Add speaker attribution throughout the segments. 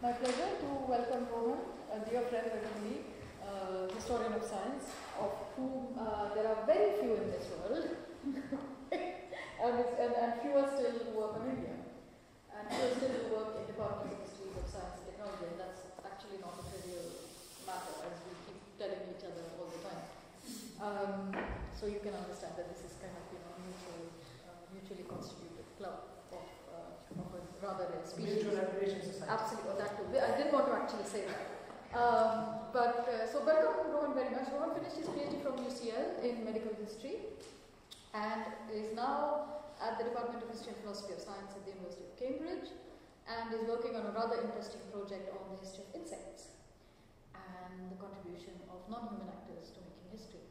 Speaker 1: My pleasure to welcome Rohan, a dear friend and colleague, historian of science, of whom there are very few in this world, and fewer still who work on India, and fewer still who work in departments of histories of science and technology, and that's actually not a trivial matter, as we keep telling each other all the time. So you can understand that this is kind of mutually constituted club of a rather rare species.
Speaker 2: Mutual Admiration Society.
Speaker 1: Absolutely, that too. I didn't want to actually say that. So welcome Rohan very much. Rohan finished his PhD from UCL in medical history and is now at the Department of History and Philosophy of Science at the University of Cambridge, and is working on a rather interesting project on the history of insects and the contribution of non-human actors to making history,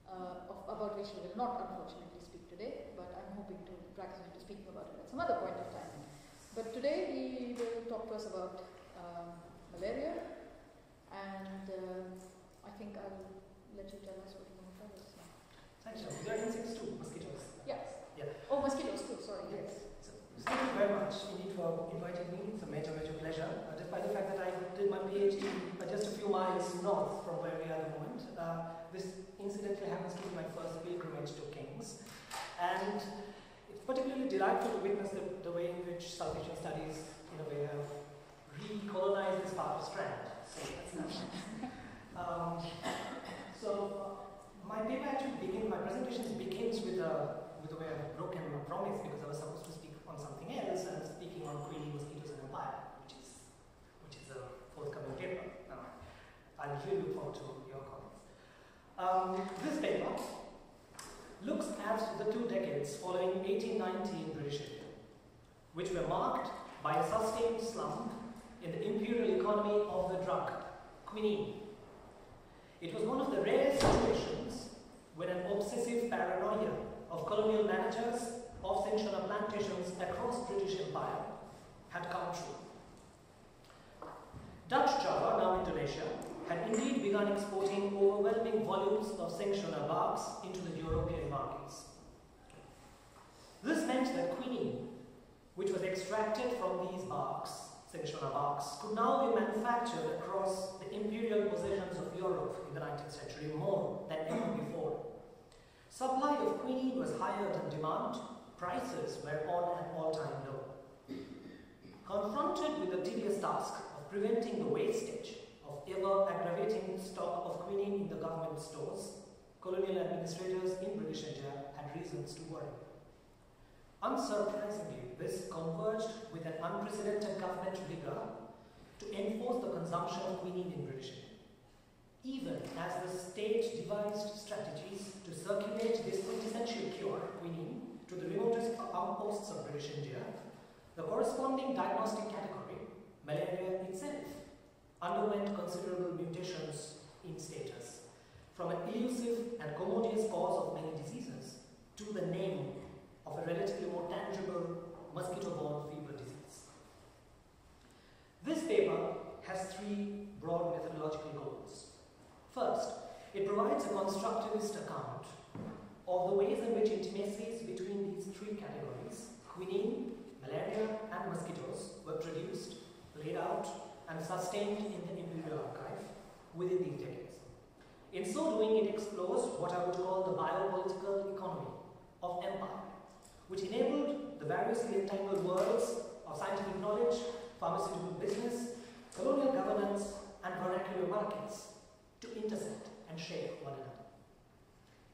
Speaker 1: about which he will not unfortunately speak today, but I'm hoping to practice him into speaking about it at some other point of time. But today he will talk to us about malaria, and I think I'll let you tell us what you want to tell us.
Speaker 2: Thanks, John. There are insects too, mosquitoes.
Speaker 1: Yes.
Speaker 2: Yeah.
Speaker 1: Oh, mosquitoes too, sorry, yes.
Speaker 2: So, thank you very much indeed for inviting me. It's a major pleasure. Despite the fact that I did my PhD just a few miles north from where we are at the moment, this incidentally happens to be my first pilgrimage to Kings. And it's particularly delightful to witness the way in which South Asian studies, in a way, have recolonized this part of Strand. So that's nice. My paper actually my presentation begins with the way I've broken my promise, because I was supposed to speak on something else, and I'm speaking on Quinine, Mosquitoes and Empire, which is a forthcoming paper. I'll really look forward to your comments. This paper looks at the 2 decades following 1890 in British India, which were marked by a sustained slump in the imperial economy of the drug, quinine. It was one of the rare situations when an obsessive paranoia of colonial managers of cinchona plantations across British Empire had come true. Dutch Java, now Indonesia, had indeed begun exporting overwhelming volumes of cinchona barks into the European markets. This meant that quinine, which was extracted from these barks, cinchona barks, could now be manufactured across the imperial possessions of Europe in the 19th century more than ever before. Supply of quinine was higher than demand, prices were on an all-time low. Confronted with the tedious task of preventing the wastage of ever-aggravating stock of quinine in the government stores, colonial administrators in British India had reasons to worry. Unsurprisingly, this converged with an unprecedented government rigor to enforce the consumption of quinine in British India. Even as the state devised strategies to circulate this quintessential cure, quinine, to the remotest outposts of British India, the corresponding diagnostic category, malaria itself, underwent considerable mutations in status, from an elusive and commodious cause of many diseases to the name of a relatively more tangible mosquito-borne fever disease. This paper has 3 broad methodological goals. First, it provides a constructivist account of the ways in which intimacies between these 3 categories, quinine, malaria, and mosquitoes, were produced, laid out, and sustained in the imperial archive within these decades. In so doing, it explores what I would call the biopolitical economy of empire, which enabled the variously entangled worlds of scientific knowledge, pharmaceutical business, colonial governance, and vernacular markets to intersect and shape one another.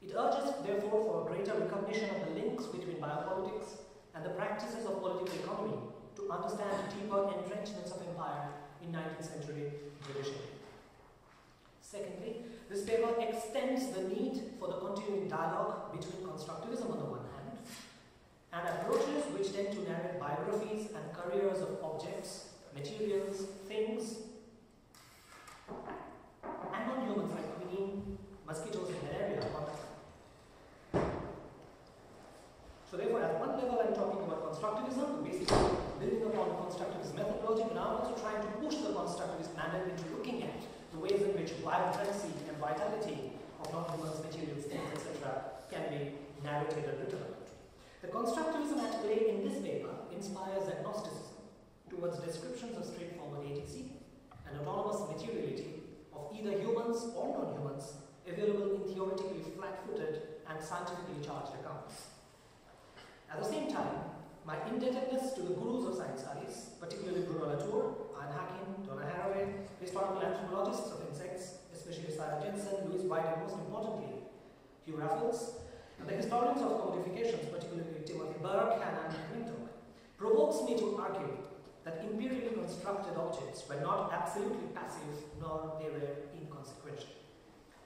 Speaker 2: It urges, therefore, for a greater recognition of the links between biopolitics and the practices of political economy to understand deeper entrenchments of empire in 19th century British India. Secondly, this paper extends the need for the continuing dialogue between constructivism on the one hand and approaches which tend to narrate biographies and careers of objects, materials, things, and non-humans like quinine, mosquitoes, and malaria on the side. So therefore, at one level, I'm talking about constructivism, basically building upon the constructivist methodology, but I'm also trying to push the constructivist mandate into looking at the ways in which vibrancy and vitality of non-humans, materials, things, etc. can be narrated and written about. The constructivism at play in this paper inspires agnosticism to towards descriptions of straightforward agency and autonomous materiality of either humans or non-humans available in theoretically flat-footed and scientifically charged accounts. At the same time, my indebtedness to the gurus of science studies, particularly Bruno Latour, Ian Hacking, Donna Haraway, historical anthropologists of insects, especially Sarah Jensen, Louise White, and most importantly, Hugh Raffles, and the historians of commodifications, particularly Timothy Burke, Hannan, and Mintock, provokes me to argue that empirically constructed objects were not absolutely passive, nor they were inconsequential.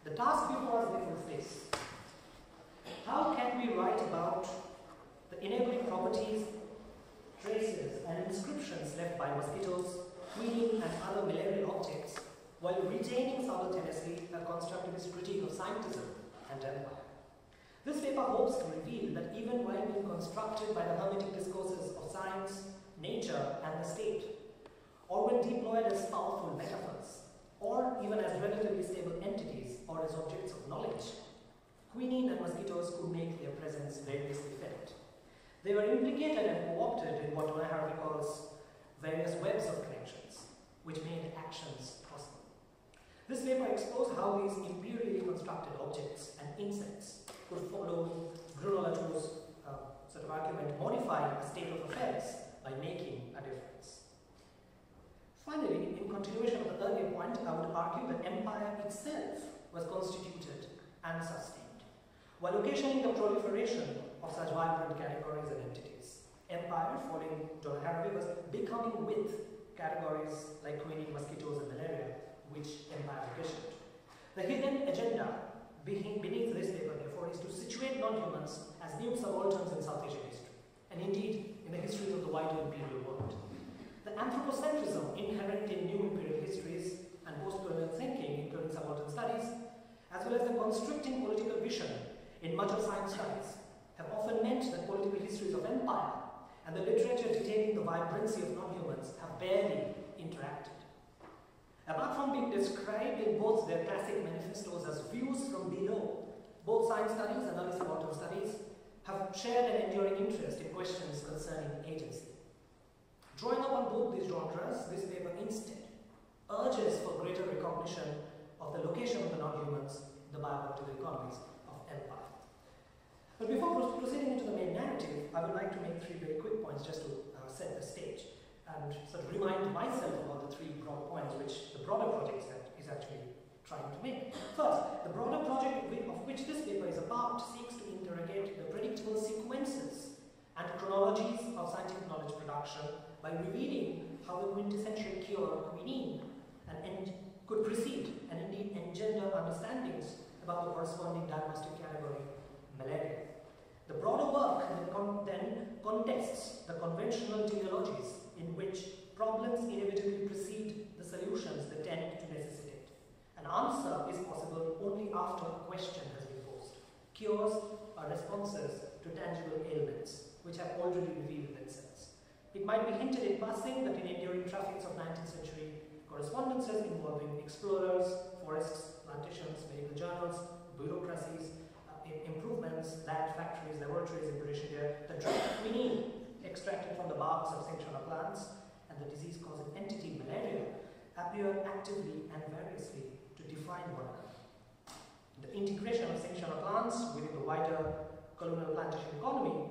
Speaker 2: The task before us, therefore, is this: how can we write about the enabling properties, traces, and inscriptions left by mosquitoes, quinine, and other malarial objects, while retaining simultaneously a constructivist critique of scientism and empire? This paper hopes to reveal that even while being constructed by the hermetic discourses of science, nature, and the state, or when deployed as powerful metaphors, or even as relatively stable entities or as objects of knowledge, quinine and mosquitoes could make their presence variously felt. They were implicated and co-opted in what Donna Haraway calls various webs of connections, which made actions possible. This paper explores how these imperially constructed objects and insects could follow Bruno Latour's sort of argument, modifying a state of affairs by making a difference. Finally, in continuation of the earlier point, I would argue that empire itself was constituted and sustained, while occasioning the proliferation of such vibrant categories and entities. Empire, following Donna Haraway, was becoming with categories like quinine, mosquitoes, and malaria, which empire occasioned. The hidden agenda beneath this paper, therefore, is to situate non-humans as new subalterns in South Asian history, and indeed in the histories of the wider imperial world. The anthropocentrism inherent in new imperial histories and post-colonial thinking, including subaltern studies, as well as the constricting political vision in much of science studies, have often meant that political histories of empire and the literature detailing the vibrancy of non-humans have barely interacted. Apart from being described in both their classic manifestos as views from below, both science studies and early subaltern studies have shared an enduring interest in questions concerning agency. Drawing upon both these genres, this paper instead urges for greater recognition of the location of the non-humans in the biopolitical economies of empire. But before proceeding into the main narrative, I would like to make three very quick points just to set the stage and sort of remind myself about the three broad points which the broader project is actually trying to make. First, the broader project of which this paper is a part seeks to interrogate the predictable sequences and chronologies of scientific knowledge production by revealing how the quintessential cure, quinine, could precede and indeed engender understandings about the corresponding diagnostic category, malaria. The broader work then contests the conventional teleologies in which problems inevitably precede the solutions they tend to necessitate. An answer is possible only after a question has been posed. Cures are responses to tangible ailments, which have already revealed themselves. It might be hinted in passing that in enduring traffics of 19th century correspondences involving explorers, forests, plantations, medical journals, bureaucracies, improvements, land factories, laboratories in British India, the drug quinine extracted from the barks of cinchona plants, and the disease-causing entity malaria appear actively and variously to define one another. The integration of cinchona plants within the wider colonial plantation economy,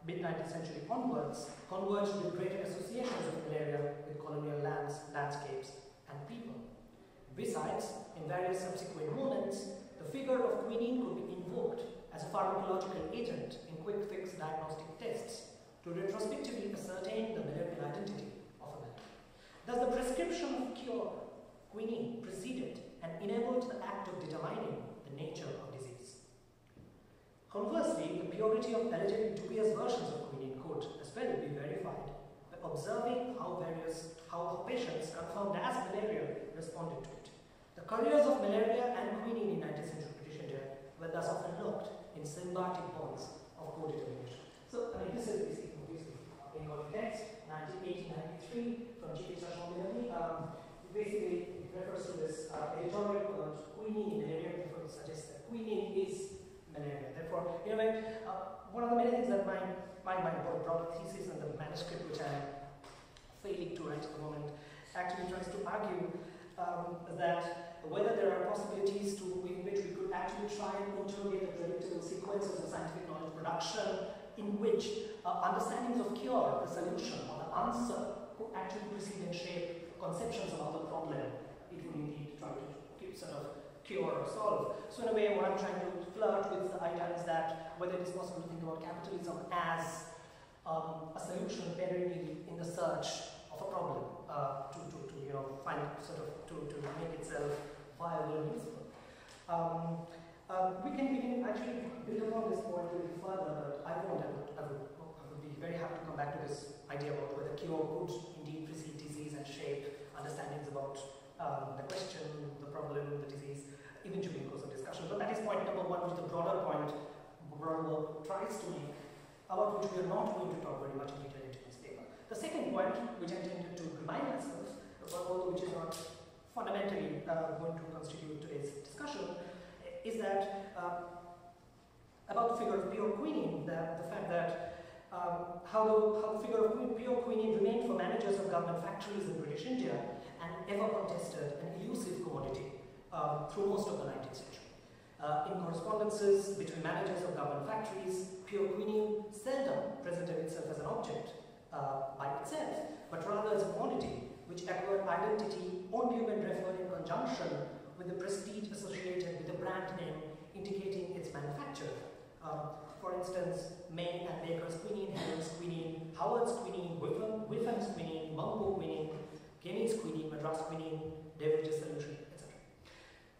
Speaker 2: mid-19th century onwards, converged with greater associations of malaria with colonial lands, landscapes, and people. Besides, in various subsequent moments, the figure of quinine could be invoked as a pharmacological agent in quick-fix diagnostic tests to retrospectively ascertain the malarial identity of a man. Thus, the prescription of cure, quinine, preceded and enabled the act of determining the nature of disease. Conversely, the purity of allegedly dubious versions of quinine could as well be verified by observing how patients confirmed as malaria responded to it. The careers of malaria and quinine in 19th century British India were thus often locked in symbiotic bonds of co-determination. So, this is basically obviously in context, 1893 from G.H. Ashwani. Basically, it refers to this editorial called Quinine in Malaria, therefore it suggests that quinine is malaria. Therefore, in a way, one of the many things that my broader thesis and the manuscript which I am actually tries to argue that whether there are possibilities in which we could actually try and interrogate the predictable sequences of scientific knowledge production in which understandings of cure, the solution, or the answer could actually precede and shape conceptions about the problem it would indeed try to sort of cure or solve. So in a way, what I'm trying to flirt with the idea is that whether it is possible to think about capitalism as a solution buried in the search of a problem to find sort of to make itself viable and useful. We can actually build upon this point a little further, but I would be very happy to come back to this idea about whether cure could indeed precede disease and shape understandings about the question, the problem, the disease, eventually in course of discussion. But that is point number one, which is the broader point broader work tries to make, about which we are not going to talk very much in detail in this paper. The second point, which I intended to remind myself, although which is not fundamentally going to constitute today's discussion, is that about the figure of pure quinine, the fact that how the figure of pure quinine remained for managers of government factories in British India an ever contested and elusive commodity through most of the 19th century. In correspondences between managers of government factories, pure quinine seldom presented itself as an object by itself, but rather as a commodity which acquired identity only when referred in conjunction with the prestige associated with the brand name indicating its manufacturer. For instance, May and Baker's quinine, Helen's quinine, Howard's quinine, Whiffen's quinine, Mumpo quinine, Guinea's quinine, Madras quinine, Beveridge's solution, etc.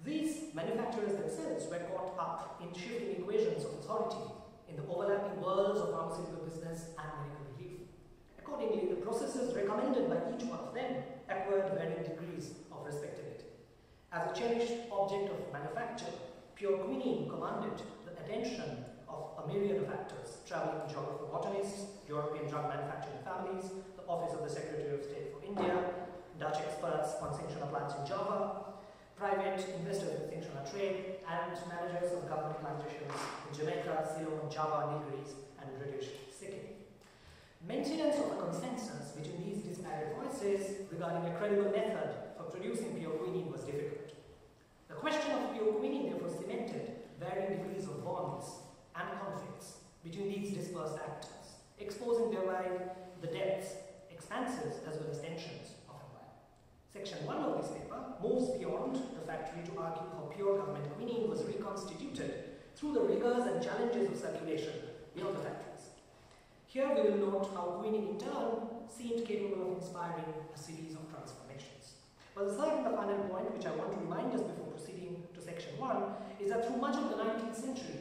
Speaker 2: These manufacturers themselves were caught up in shifting equations of authority in the overlapping worlds of pharmaceutical business and medical relief. Accordingly, the processes recommended by each one of them acquired varying degrees of respectability. As a cherished object of manufacture, pure quinine commanded the attention of a myriad of actors, traveling geographer botanists, European drug manufacturing families, the Office of the Secretary of State for India, Dutch experts on Cinchona plants in Java, private investors with Cinchona trade, and managers of government plantations in Jamaica, Ceylon, Java, Nilgiris, and British Sikkim. Maintenance of a consensus between these disparate voices regarding a credible method for producing pure quinine was difficult. The question of pure quinine therefore cemented varying degrees of bonds and conflicts between these dispersed actors, exposing thereby the depths, expanses, as well as tensions of empire. Section 1 of this paper moves beyond the factory to argue how pure government quinine was reconstituted through the rigors and challenges of circulation beyond the factories. Here we will note how quinine in turn seemed capable of inspiring a series of transformations. But the third and the final point, which I want to remind us before proceeding to section 1, is that through much of the 19th century,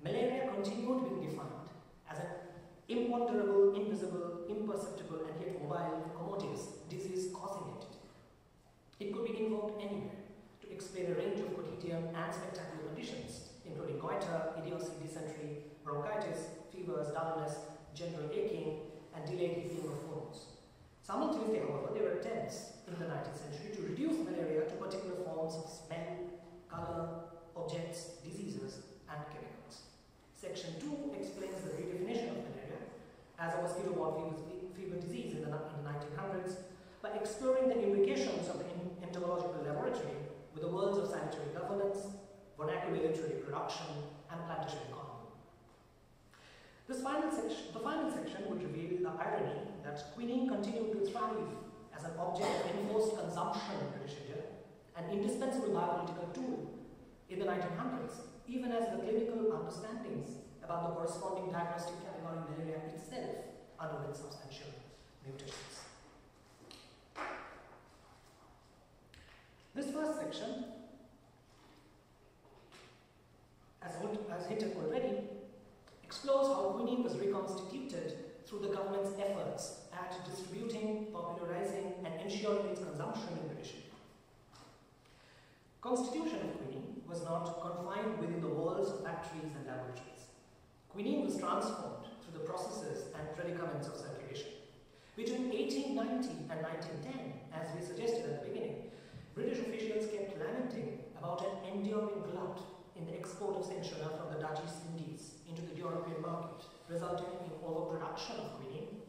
Speaker 2: malaria continued being defined as an imponderable, invisible, imperceptible, and yet mobile, commodious, disease-causing entity. It could be invoked anywhere to explain a range of quotidian and spectacular conditions, including goiter, idiocy, dysentery, bronchitis, fevers, dullness, general aching, and delayed healing of wounds. Simultaneously, however, there were attempts in the 19th century to reduce malaria to particular forms of smell, color, objects, diseases, and chemicals. Section 2 explains the redefinition of malaria as a mosquito-borne fever disease in the 1900s by exploring the implications of the entomological laboratory with the worlds of sanitary governance, vernacular literary production, and plantation economy. The final section would reveal the irony that quinine continued to thrive as an object of enforced consumption in British India, an indispensable biopolitical tool in the 1900s, even as the clinical understandings about the corresponding diagnostic category malaria itself underwent substantial mutations. This first section, as hinted already, explores how quinine was reconstituted through the government's efforts at distributing, popularizing, and ensuring its consumption in British India. Constitution of quinine was not confined within the walls of factories and laboratories. Quinine was transformed through the processes and predicaments of circulation. Between 1890 and 1910, as we suggested at the beginning, British officials kept lamenting about an enduring glut in the export of Cinchona from the Dutch East Indies into the European market, resulting in overproduction of quinine,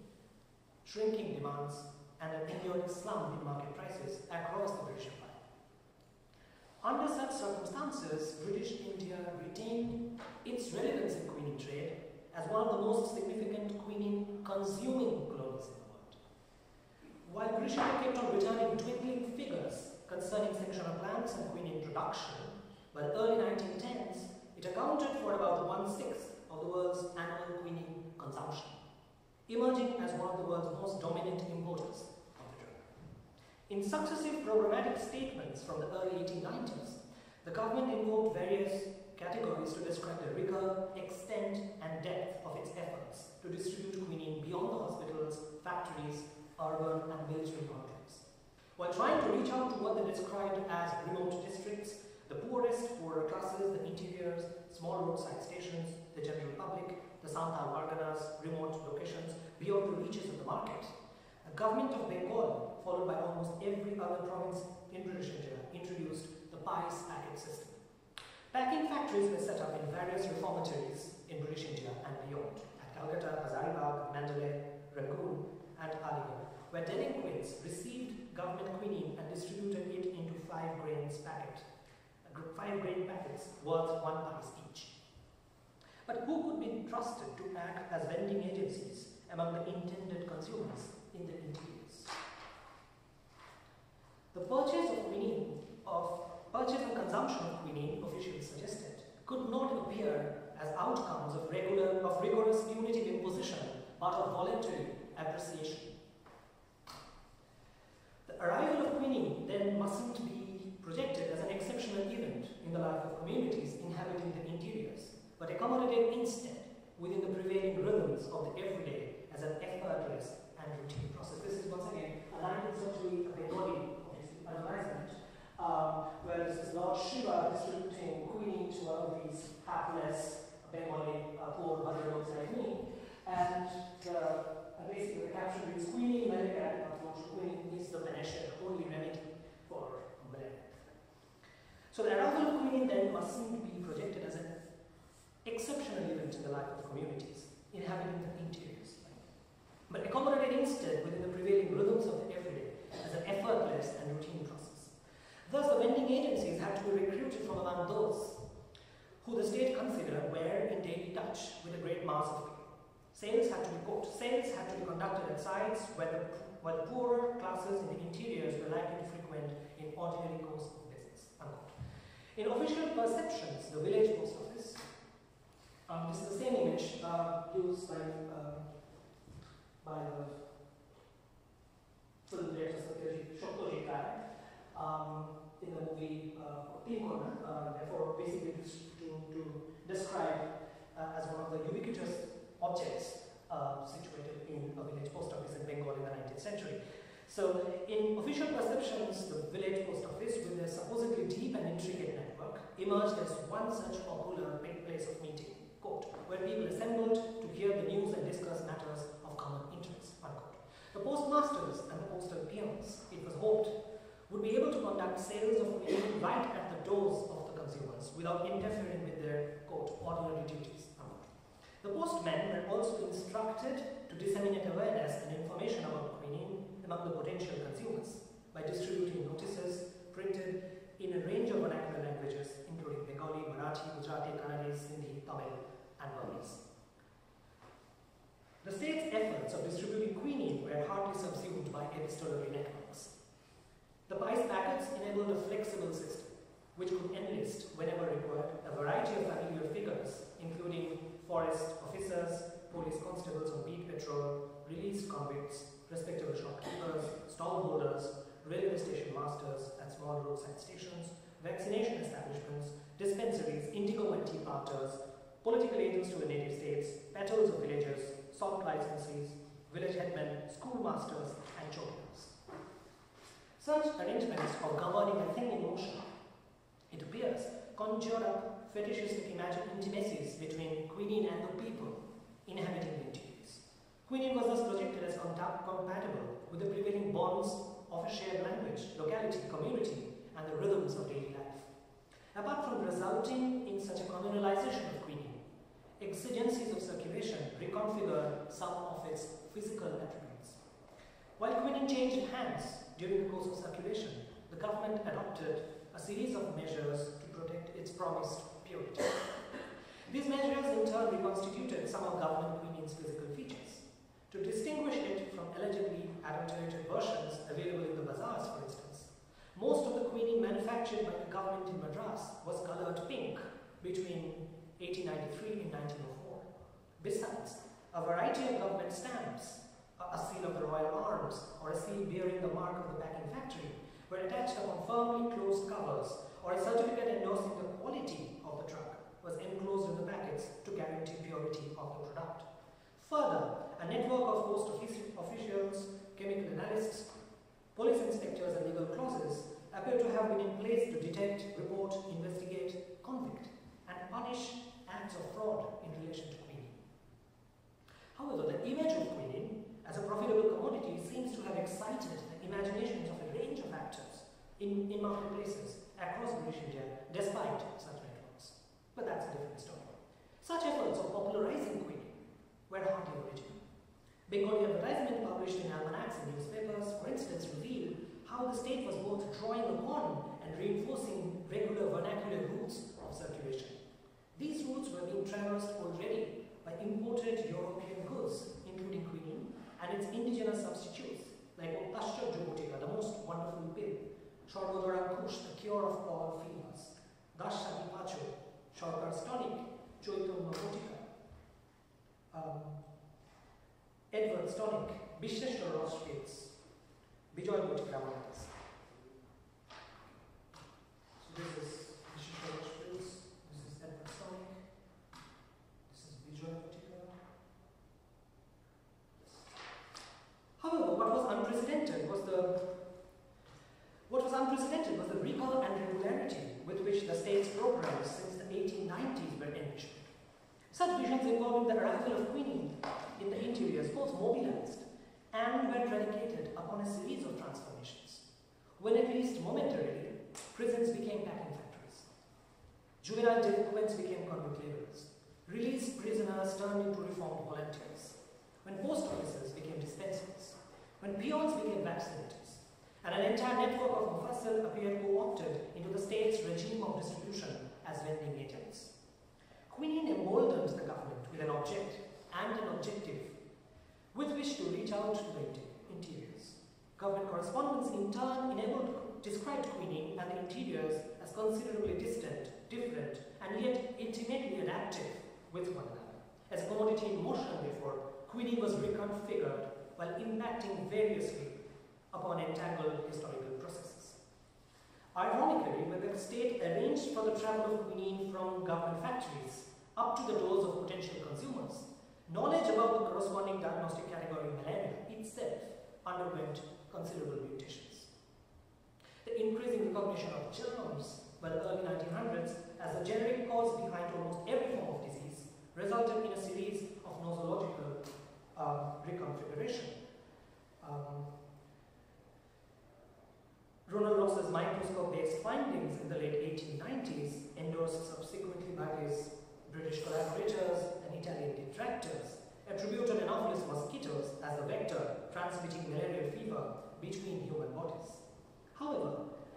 Speaker 2: shrinking demands, and an enduring slump in market prices across the British Empire. Under such circumstances, British India retained its relevance in quinine trade as one of the most significant quinine consuming colonies in the world. While British India kept on returning dwindling figures concerning sectional plants and quinine production, by the early 1910s, it accounted for about 1/6 of the world's annual quinine consumption, emerging as one of the world's most dominant importers of the drug. In successive programmatic statements from the early 1890s, the government invoked various categories to describe the rigor, extent, and depth of its efforts to distribute quinine beyond the hospitals, factories, urban, and military boundaries. While trying to reach out to what they described as remote districts, the poorer classes, the interiors, small roadside stations, the general public, the Santhal Parganas, remote locations beyond the reaches of the market, the government of Bengal, followed by almost every other province in British India, introduced the pice packet system. Packing factories were set up in various reformatories in British India and beyond, at Calcutta, Hazaribagh, Mandalay, Rangoon, and Aligarh, where delinquents received government quinine and distributed it into 5-grain packets worth 1 pice each. But who could be trusted to act as vending agencies among the intended consumers in the interiors? The purchase and consumption of quinine, officials suggested, could not appear as outcomes of rigorous punitive imposition, but of voluntary appreciation. The arrival of quinine then mustn't be projected as an exceptional event in the life of communities inhabiting the interiors, but accommodated instead within the prevailing rhythms of the everyday as an effortless and routine process. This is once again a 19th century Bengali advertisement, where this is Lord Shiva distributing quinine to one of these hapless Bengali poor bhadragods like me, and basically the caption reads, "Quinine Malaria," quinine is the panacea, only remedy for malaria. So the arrival of quinine then mustn't be projected as an exceptional event in the life of communities inhabiting the interiors, but accommodated instead within the prevailing rhythms of the everyday as an effortless and routine process. Thus, the vending agencies had to be recruited from among those who the state considered were in daily touch with a great mass of people. Sales had to be conducted at sites where the poorer classes in the interiors were likely to frequent in ordinary course of business. Unquote. In official perceptions, the village post office, this is the same image used by the film director Shoktoji Rai in the movie Team Corner, therefore basically to describe as one of the ubiquitous objects situated in a village post office in Bengal in the 19th century. So, in official perceptions, the village post office, with their supposedly deep and intricate network, emerged as one such popular place of meeting, quote, where people assembled to hear the news and discuss matters of common interest, unquote. The postmasters and the postal peons, it was hoped, would be able to conduct sales of quinine right at the doors of the consumers without interfering with their, quote, ordinary duties, unquote. The postmen were also instructed to disseminate awareness and information about quinine among the potential consumers by distributing notices printed in a range of vernacular languages, including Bengali, Marathi, Gujarati, Kannada, Sindhi, Tamil, and Burmese. The state's efforts of distributing quinine were hardly subsumed by epistolary networks. The pice packets enabled a flexible system, which could enlist, whenever required, a variety of familiar figures, including forest officers, police constables on beat patrol, released convicts, respectable shopkeepers, stallholders, railway station masters at small roadside stations, vaccination establishments, dispensaries, indigo and tea planters, political agents to the native states, patrols of villages, salt licensees, village headmen, schoolmasters, and chokers. Such arrangements for governing a thing in motion, it appears, conjure up fetishistic imagined intimacies between quinine and the people inhabiting the interiors. Quinine was thus projected as compatible with the prevailing bonds of a shared language, locality, community, and the rhythms of daily life. Apart from resulting in such a communalization of quinine, exigencies of circulation reconfigure some of its physical attributes. While quinine quinine changed hands during the course of circulation, the government adopted a series of measures to protect its promised purity. These measures in turn reconstituted some of government quinine's physical features. To distinguish it from allegedly adulterated versions available in the bazaars, for instance, most of the quinine manufactured by the government in Madras was coloured pink between 1893 and 1904. Besides, a variety of government stamps, a seal of the royal arms, or a seal bearing the mark of the packing factory, were attached upon firmly closed covers, or a certificate endorsing the quality of the drug was enclosed in the packets to guarantee purity of the product. Further, a network of post officials, chemical analysts, police inspectors and legal clauses appear to have been in place to detect, report, investigate, convict and punish acts of fraud in relation to quinine. However, the image of quinine as a profitable commodity seems to have excited the imaginations of a range of actors in marketplaces across British India despite such networks. But that's a different story. Such efforts of popularizing quinine were hardly original. Bengali advertisement published in almanacs and newspapers, for instance, revealed how the state was both drawing upon and reinforcing regular vernacular routes of circulation. These routes were being traversed already by imported European goods, including quinine, and its indigenous substitutes, like Tasha Jubotika, the most wonderful pill, Shorgodora Kush, the cure of all fevers, Dasha Dipacho, Shorkar's tonic, Choitum Botika, Edward's tonic, Bisheshwar Ross Pills, Bijoy Botika Matas. So this is Bisheshwar Ross Pills, this is Edward's tonic, this is Bijoy Botika. However, what was unprecedented was the rigor and regularity with which the state's programs since the 1890s were envisioned. Such visions involving the arrival of quinine in the interiors both mobilized and were predicated upon a series of transformations. When at least momentarily, prisons became packing factories. Juvenile delinquents became convict laborers. Released prisoners turned into reformed volunteers. When post offices became dispensers. When peons became vaccinators. And an entire network of mufassal appeared co-opted into the state's regime of distribution as vending agents. Quinine emboldened the government with an object and an objective with which to reach out to the interiors. Government correspondence in turn described quinine and the interiors as considerably distant, different, and yet intimately adaptive with one another. As a commodity in motion, therefore, quinine was reconfigured while impacting variously upon entangled historical processes. Ironically, when the state arranged for the travel of quinine from government factories up to the doors of potential consumers, knowledge about the corresponding diagnostic category malaria itself underwent considerable mutations. The increasing recognition of germs by the early 1900s as the generic cause behind almost every form of disease resulted in a series of nosological reconfiguration. Ronald Ross's microscope-based findings in the late 1890s, endorsed subsequently by his British collaborators and Italian detractors, attributed Anopheles mosquitoes as the vector transmitting malarial fever between human bodies. However,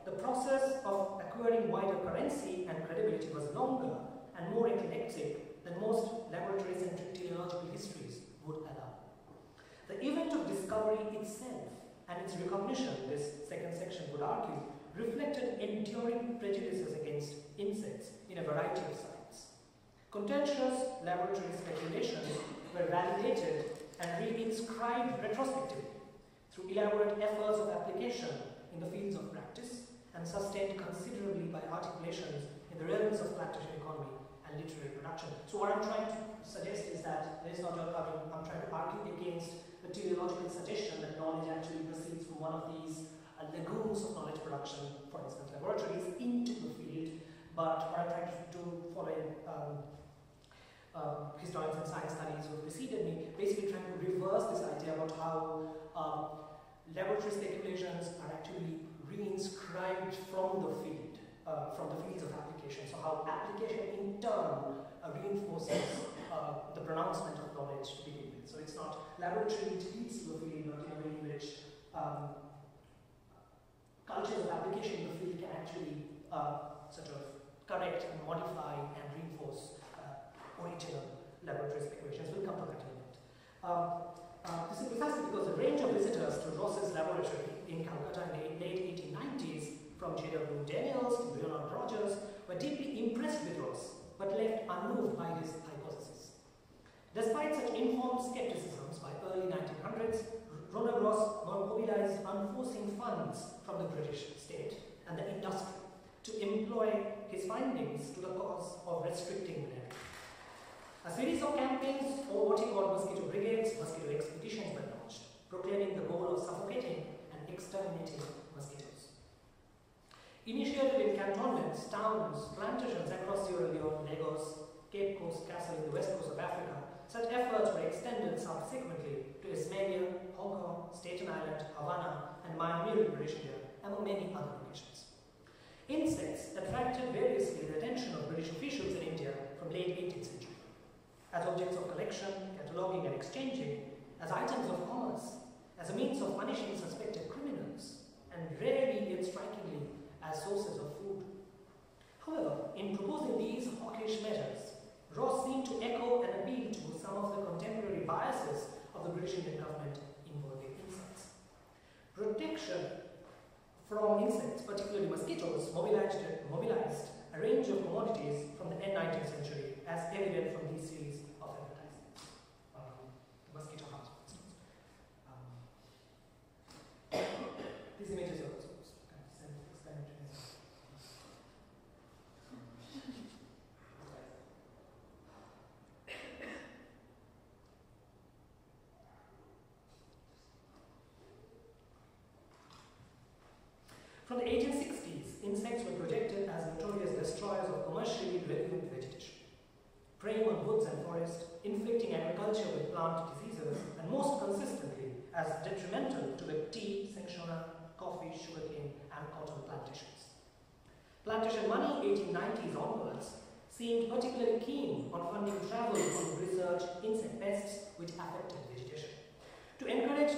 Speaker 2: the process of acquiring wider currency and credibility was longer and more eclectic than most laboratory-centric teleological histories would allow. The event of discovery itself and its recognition, this second section would argue, reflected enduring prejudices against insects in a variety of sites. Contentious laboratory speculations were validated and reinscribed retrospectively through elaborate efforts of application in the fields of practice and sustained considerably by articulations in the realms of plantation economy and literary production. So what I'm trying to suggest is that there is not I'm trying to argue against the teleological suggestion that knowledge actually proceeds from one of these lagoons of knowledge production, for instance laboratories, into the field. But what I'm trying to do, following historians and science studies who have preceded me, basically trying to reverse this idea about how laboratory speculations are actually reinscribed from the field, from the fields of application. So how application in turn reinforces the pronouncement of knowledge to begin with. So it's not laboratory which leads to the field, but in a way in which sort of correct and modify and reinforce original laboratory speculations. We'll come to that in a minute. This is precisely because the range of visitors to Ross's laboratory in Calcutta in the late 1890s, from J.W. Daniels to Leonard Rogers, were deeply impressed with Ross, but left unmoved by his hypothesis. Despite such informed skepticisms by early 1900s, Ronald Ross mobilized unforeseen funds from the British state and the industry to employ his findings to the cause of restricting malaria. A series of campaigns, or what he called mosquito brigades, mosquito expeditions, were launched, proclaiming the goal of suffocating and exterminating mosquitoes. Initiated in cantonments, towns, plantations across Sierra Leone, Lagos, Cape Coast Castle in the west coast of Africa, such efforts were extended subsequently to Ismailia, Hong Kong, Staten Island, Havana, and Miami in British India, among many other locations. Insects attracted variously the attention of British officials in India from late 18th century. As objects of collection, cataloguing and exchanging, as items of commerce, as a means of punishing suspected criminals, and rarely yet strikingly as sources of food. However, in proposing these hawkish measures, Ross seemed to echo and appeal to some of the contemporary biases of the British Indian government involving insects. Protection from insects, particularly mosquitoes, mobilized a range of commodities from the end 19th century, as evident from these series of advertisements. Mosquito house, for instance. These images are also kind of self-explanatory. From the 1860s, insects were projected as notorious destroyers of commercially relevant vegetation, preying on woods and forests, inflicting agriculture with plant diseases, and most consistently as detrimental to the tea, cinchona, coffee, sugarcane, and cotton plantations. Plantation money, 1890s onwards, seemed particularly keen on funding travel to research insect pests which affected vegetation. To encourage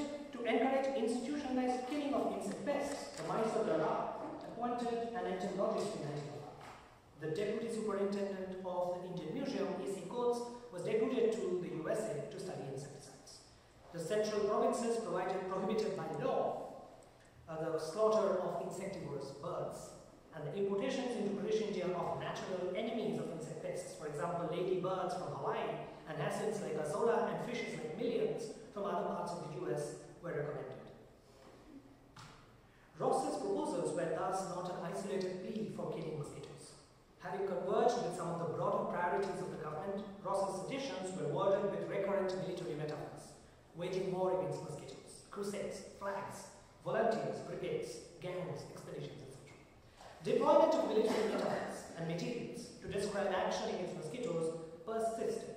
Speaker 2: institutionalized killing of insect pests, the Mysore Dara appointed an entomologist in 1905. The Deputy Superintendent of the Indian Museum, E.C. Coates, was deputed to the USA to study insecticides. The central provinces prohibited by law the slaughter of insectivorous birds, and the importations into British India of natural enemies of insect pests, for example, ladybirds from Hawaii, and acids like azolla and fishes like millions from other parts of the US were recommended. Ross's proposals were thus not an isolated plea for killing mosquitoes. Having converged with some of the broader priorities of the government, Ross's suggestions were worded with recurrent military metaphors, waging war against mosquitoes, crusades, flags, volunteers, brigades, gangs, expeditions, etc. Deployment of military metaphors and materials to describe action against mosquitoes persisted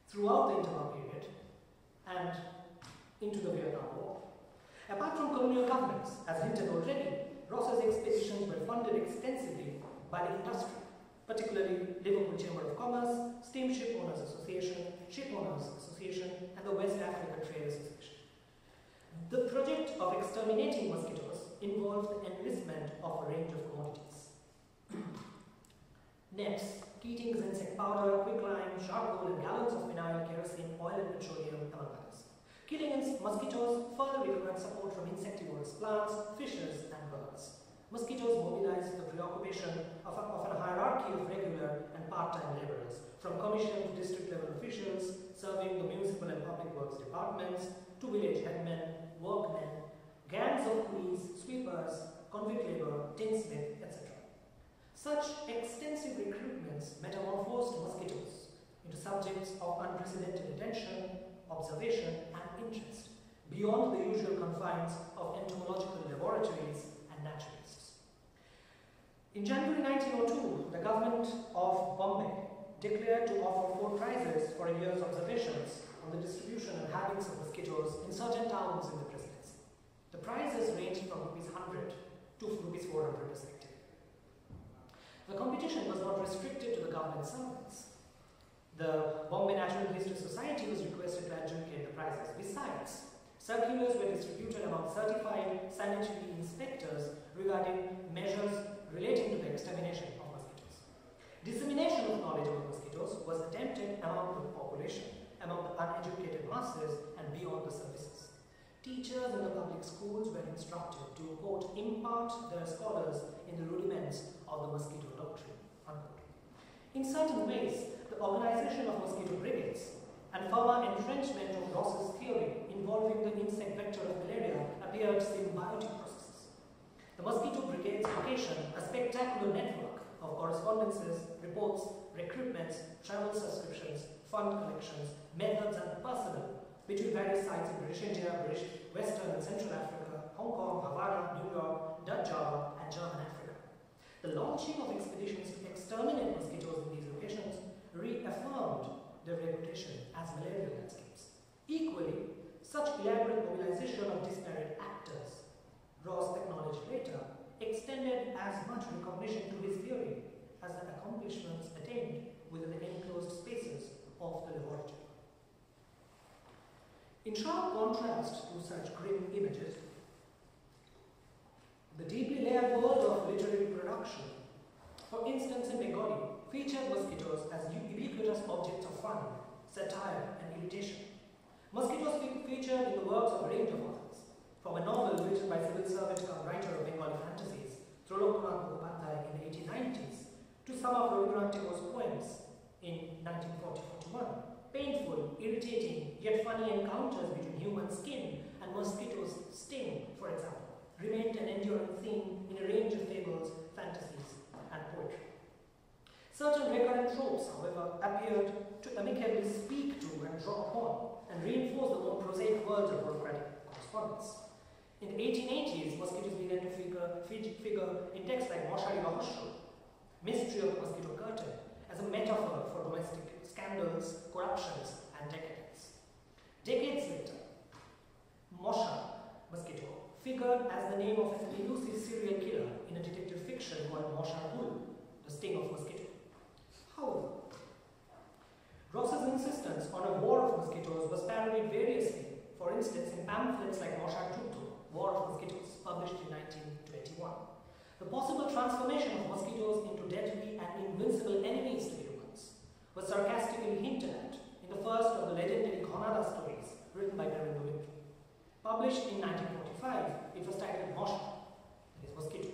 Speaker 2: throughout the interwar period and into the Vietnam War. Apart from colonial governments, as hinted already, Ross's expeditions were funded extensively by the industry, particularly Liverpool Chamber of Commerce, Steamship Owners Association, Ship Owners Association, and the West African Trade Association. The project of exterminating mosquitoes involved the enlistment of a range of commodities. Nets, Keating's insect powder, quicklime, charcoal, and gallons of vinyl, kerosene, oil, and petroleum, among others. Killing mosquitoes further required support from insectivorous plants, fishes, and birds. Mosquitoes mobilized the preoccupation of a hierarchy of regular and part-time laborers, from commissioned district-level officials serving the municipal and public works departments, to village headmen, workmen, gangs of coolies, sweepers, convict labor, tinsmith, etc. Such extensive recruitments metamorphosed mosquitoes into subjects of unprecedented attention, observation, and interest, beyond the usual confines of entomological laboratories and naturalists. In January 1902, the government of Bombay declared to offer 4 prizes for a year's observations on the distribution and habits of mosquitoes in certain towns in the presidency. The prizes ranged from ₹100 to ₹400 respectively. The competition was not restricted to the government servants. The Bombay Natural History Society was requested to adjudicate the prizes. Besides, circulars were distributed among certified sanitary inspectors regarding measures relating to the extermination of mosquitoes. Dissemination of knowledge about mosquitoes was attempted among the population, among the uneducated masses, and beyond the services. Teachers in the public schools were instructed to, quote, impart their scholars in the rudiments of the mosquito doctrine, unquote. In certain ways, the organization of mosquito brigades and firmer entrenchment of Ross's theory involving the insect vector of malaria appeared symbiotic processes. The mosquito brigades occasioned a spectacular network of correspondences, reports, recruitments, travel subscriptions, fund collections, methods, and personnel between various sites in British India, British Western and Central Africa, Hong Kong, Havana, New York, Dutch Java, and German Africa. The launching of expeditions to exterminate mosquitoes in these locations reaffirmed their reputation as malarial landscapes. Equally, such elaborate mobilization of disparate actors, Ross acknowledged later, extended as much recognition to his theory as the accomplishments attained within the enclosed spaces of the laboratory. In sharp contrast to such grim images, the deeply layered world of literary production, for instance in Bengali, featured mosquitoes as ubiquitous objects of fun, satire, and irritation. Mosquitoes featured in the works of a range of authors, from a novel written by civil servant come writer of Bengali fantasies, Trolokunath Mukhopadhyay in the 1890s, to some of Rabindranath Tagore's poems in 1940-41. Painful, irritating, yet funny encounters between human skin and mosquitoes' sting, for example, remained an enduring theme in a range of fables, fantasies, and poetry. Certain recurrent tropes, however, appeared to amicably speak to and draw upon and reinforce the more prosaic words of bureaucratic correspondence. In the 1880s, mosquitoes began to figure in texts like Moshari Rahasya, Mystery of the Mosquito Curtain, as a metaphor for domestic scandals, corruptions, and decadence. Decades later, Mosha, mosquito, figured as the name of an elusive serial killer in a detective fiction called Mosha Gul, The Sting of Mosquito. However, Ross's insistence on a war of mosquitoes was parodied variously, for instance in pamphlets like Mosha Jutto, War of Mosquitoes, published in 1921. The possible transformation of mosquitoes into deadly and invincible enemies to humans was sarcastically hinted at in the first of the legendary Ghanada stories written by Narendra Mitra. Published in 1945, it was titled Mosha, that is mosquito.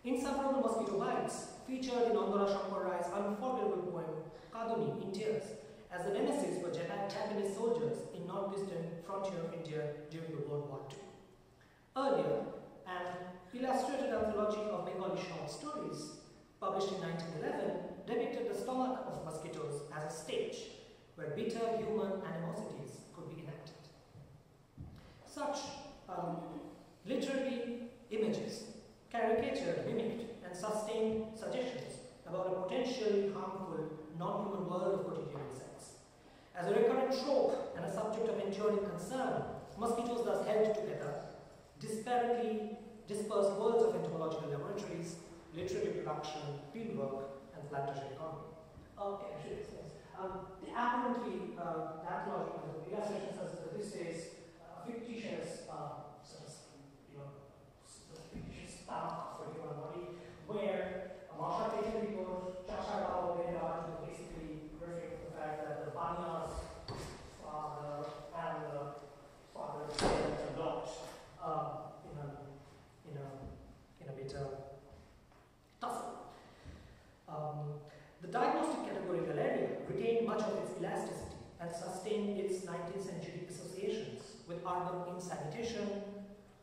Speaker 2: Insufferable mosquito bites featured in Andhra Shankar Rai's unforgettable poem Kaduni in Tears as the nemesis for Japanese soldiers in northeastern frontier of India during the World War II. Earlier, an illustrated anthology of Bengali short stories, published in 1911, depicted the stomach of mosquitoes as a stage where bitter human animosities could be enacted. Such literary images caricatured, mimicked, and sustained suggestions about a potentially harmful, non-human world of quotidian insects. As a recurrent trope and a subject of enduring concern, mosquitoes thus held together disparately dispersed worlds of entomological laboratories, literary production, fieldwork, and plantation economy. Okay, I should explain. Apparently, the anthology of the illustration says that this is fictitious, fictitious stomach for human body, where Masha taken report, Chashar Baba went on to basically reflect the fact that the Banya's father and the father were locked in a bit tussle. The diagnostic category malaria retained much of its elasticity and sustained its 19th century associations with urban insanitation,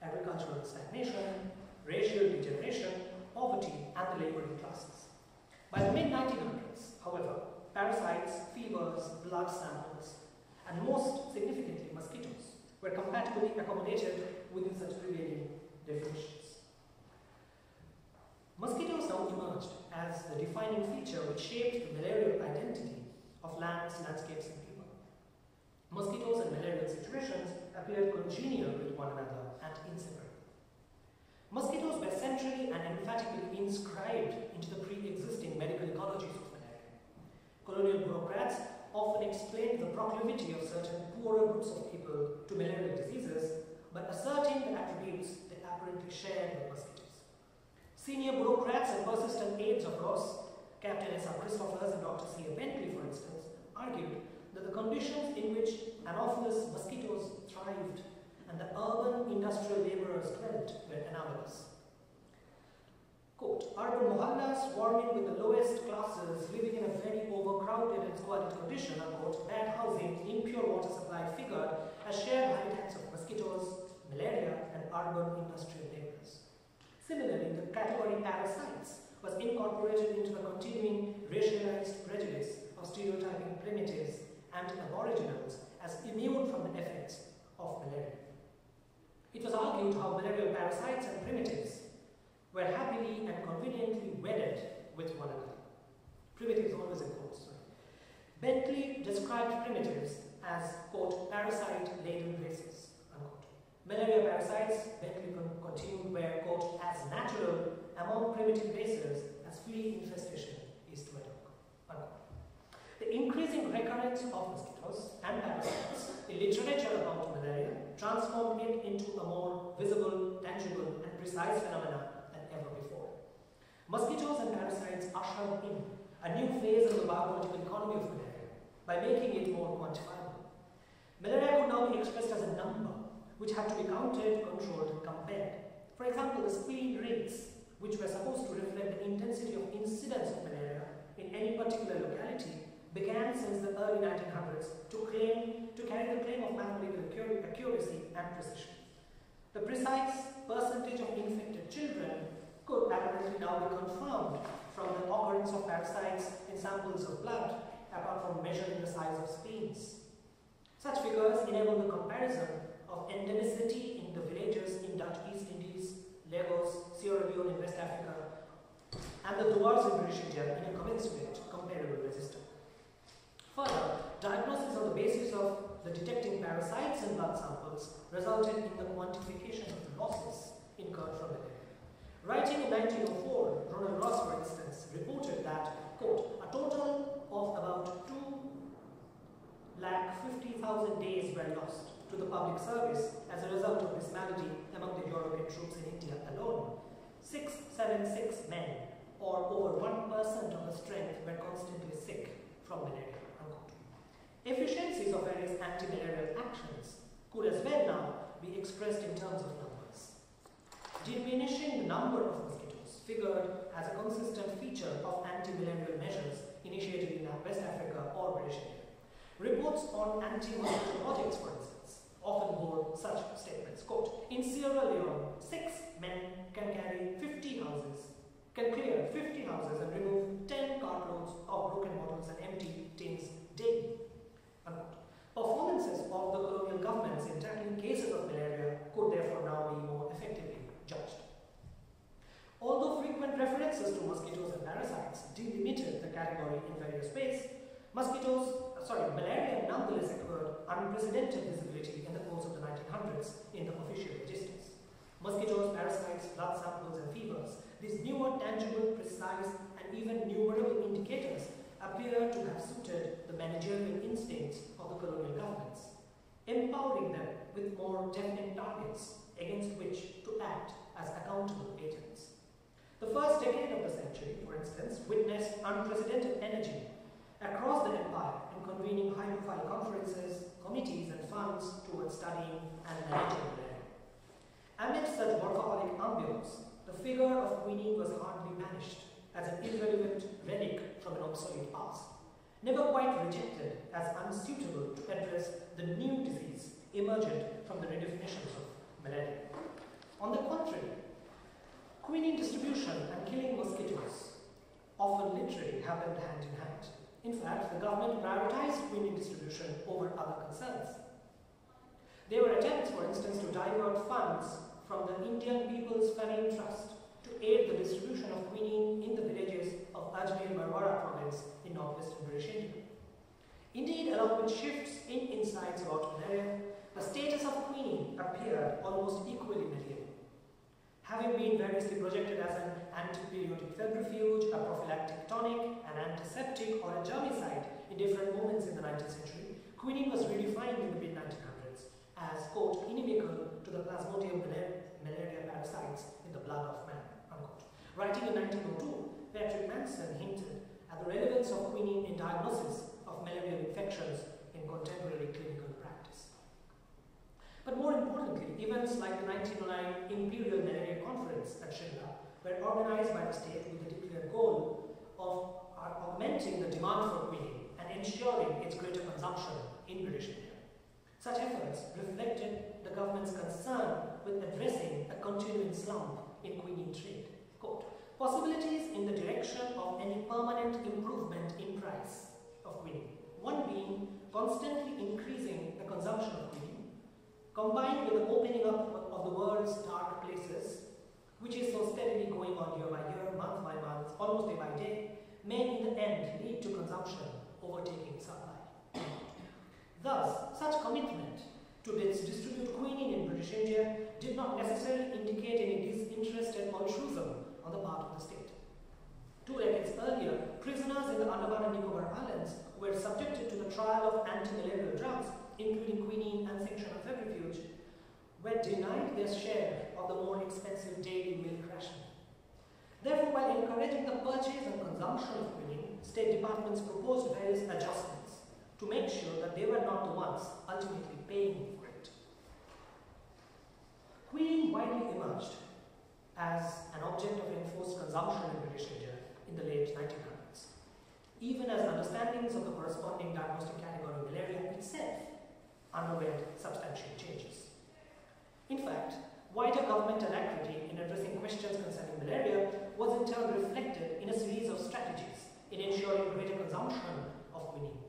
Speaker 2: agricultural stagnation, racial degeneration, poverty, and the laboring classes. By the mid-1900s, however, parasites, fevers, blood samples, and most significantly mosquitoes were compatibly accommodated within such prevailing definitions. Mosquitoes now emerged as the defining feature which shaped the malarial identity of lands, landscapes, and people. Mosquitoes and malarial situations appeared congenial with one another and inseparable. Mosquitoes were centrally and emphatically inscribed into the pre-existing medical ecologies of malaria. Colonial bureaucrats often explained the proclivity of certain poorer groups of people to malarial diseases by asserting the attributes they apparently Senior bureaucrats and persistent aides of Ross, Captain S.R. Christophers and Dr. C.A. Bentley, for instance, argued that the conditions in which Anopheles mosquitoes thrived and the urban industrial labourers dwelt were analogous. Quote, urban mohallas swarming with the lowest classes living in a very overcrowded and squalid condition, unquote, bad housing, impure water supply figured as shared habitats of mosquitoes, malaria and urban industrial labourers. Similarly, the category parasites was incorporated into the continuing racialized prejudice of stereotyping primitives and aboriginals as immune from the effects of malaria. It was argued how malarial parasites and primitives were happily and conveniently wedded with one another. Primitives always in quotes. Bentley described primitives as, quote, parasite-laden races, unquote. Malaria parasites, Bentley continued, were, quote, as natural among primitive races as flea infestation is to a dog, unquote. The increasing recurrence of mosquitoes and parasites in literature about malaria transformed it into a more visible, tangible, and precise phenomena than ever before. Mosquitoes and parasites ushered in a new phase of the biological economy of malaria by making it more quantifiable. Malaria could now be expressed as a number which had to be counted, controlled, compared. For example, the spleen rates, which were supposed to reflect the intensity of incidence of malaria in any particular locality, began since the early 1900s to carry the claim of mathematical accuracy and precision. The precise percentage of infected children could apparently now be confirmed from the occurrence of parasites in samples of blood, apart from measuring the size of spleens. Such figures enable the comparison of endemicity in the villages in Dutch East Indies, Lagos, Sierra Leone in West Africa, and the dwarves in British India in a commensurate, comparable register. Further, diagnosis on the basis of the detecting parasites in blood samples resulted in the quantification of the losses incurred from malaria. Writing in 1904, Ronald Ross, for instance, reported that, quote, a total of about 2,50,000 days were lost to the public service as a result of this malady among the European troops in India alone. 676 men, or over 1% of the strength, were constantly sick from malaria. Efficiencies of various anti-malarial actions could as well now be expressed in terms of numbers. Diminishing the number of mosquitoes figured as a consistent feature of anti-malarial measures initiated in West Africa or British India. Reports on anti-mosquito projects, for instance, often bore such statements, quote, in Sierra Leone, 6 men can clear 50 houses and remove 10 cartloads of broken bottles and empty tins daily. Performances of the colonial governments in tackling cases of malaria could therefore now be more effectively judged. Although frequent references to mosquitoes and parasites delimited the category in various ways, malaria nonetheless acquired unprecedented visibility in the course of the 1900s in the official registers. Mosquitoes, parasites, blood samples and fevers, these newer, tangible, precise and even numerable indicators appear to have suited the managerial instincts of the colonial governments, empowering them with more definite targets against which to act as accountable agents. The first decade of the century, for instance, witnessed unprecedented energy across the empire in convening high-profile conferences, committees and funds towards studying and managing malaria. Amidst such workaholic ambience, the figure of Quinine was hardly banished as an irrelevant relic from an obsolete past, never quite rejected as unsuitable to address the new disease emergent from the redefinitions of malaria. On the contrary, quinine distribution and killing mosquitoes often literally happened hand in hand. In fact, the government prioritized quinine distribution over other concerns. There were attempts, for instance, to divert funds from the Indian People's Famine Trust to aid the distribution of quinine in the villages of Ajmer Marwara province in northwestern British India. Indeed, along with shifts in insights about malaria, the status of quinine appeared almost equally medieval. Having been variously projected as an antibiotic febrifuge, a prophylactic tonic, an antiseptic, or a germicide in different moments in the 19th century, quinine was redefined in the mid-1900s as, quote, inimical to the Plasmodium malaria parasites in the blood of man, unquote. Writing study in 1902, Patrick Manson hinted at the relevance of quinine in diagnosis of malarial infections in contemporary clinical practice. But more importantly, events like the 1909 Imperial Malaria Conference at Shimla were organized by the state with the declared goal of augmenting the demand for quinine and ensuring its greater consumption in British India. Such efforts reflected the government's concern with addressing a continuing slump in quinine trade. Quote, possibilities in the direction of any permanent improvement in price of quinine, one being constantly increasing the consumption of quinine, combined with the opening up of the world's dark places, which is so steadily going on year by year, month by month, almost day by day, may in the end lead to consumption overtaking supply. Thus, such commitment to distribute quinine in British India did not necessarily indicate any disinterested altruism on the part of the state. 2 decades earlier, prisoners in the Andaman and Nicobar Islands were subjected to the trial of anti-malarial drugs, including quinine and sanction of febrifuge, were denied their share of the more expensive daily milk ration. Therefore, while encouraging the purchase and consumption of quinine, state departments proposed various adjustments to make sure that they were not the ones ultimately paying for it. Quinine widely emerged as an object of enforced consumption in British India in the late 1900s, even as understandings of the corresponding diagnostic category malaria itself underwent substantial changes. In fact, wider government alacrity in addressing questions concerning malaria was in turn reflected in a series of strategies in ensuring greater consumption of quinine.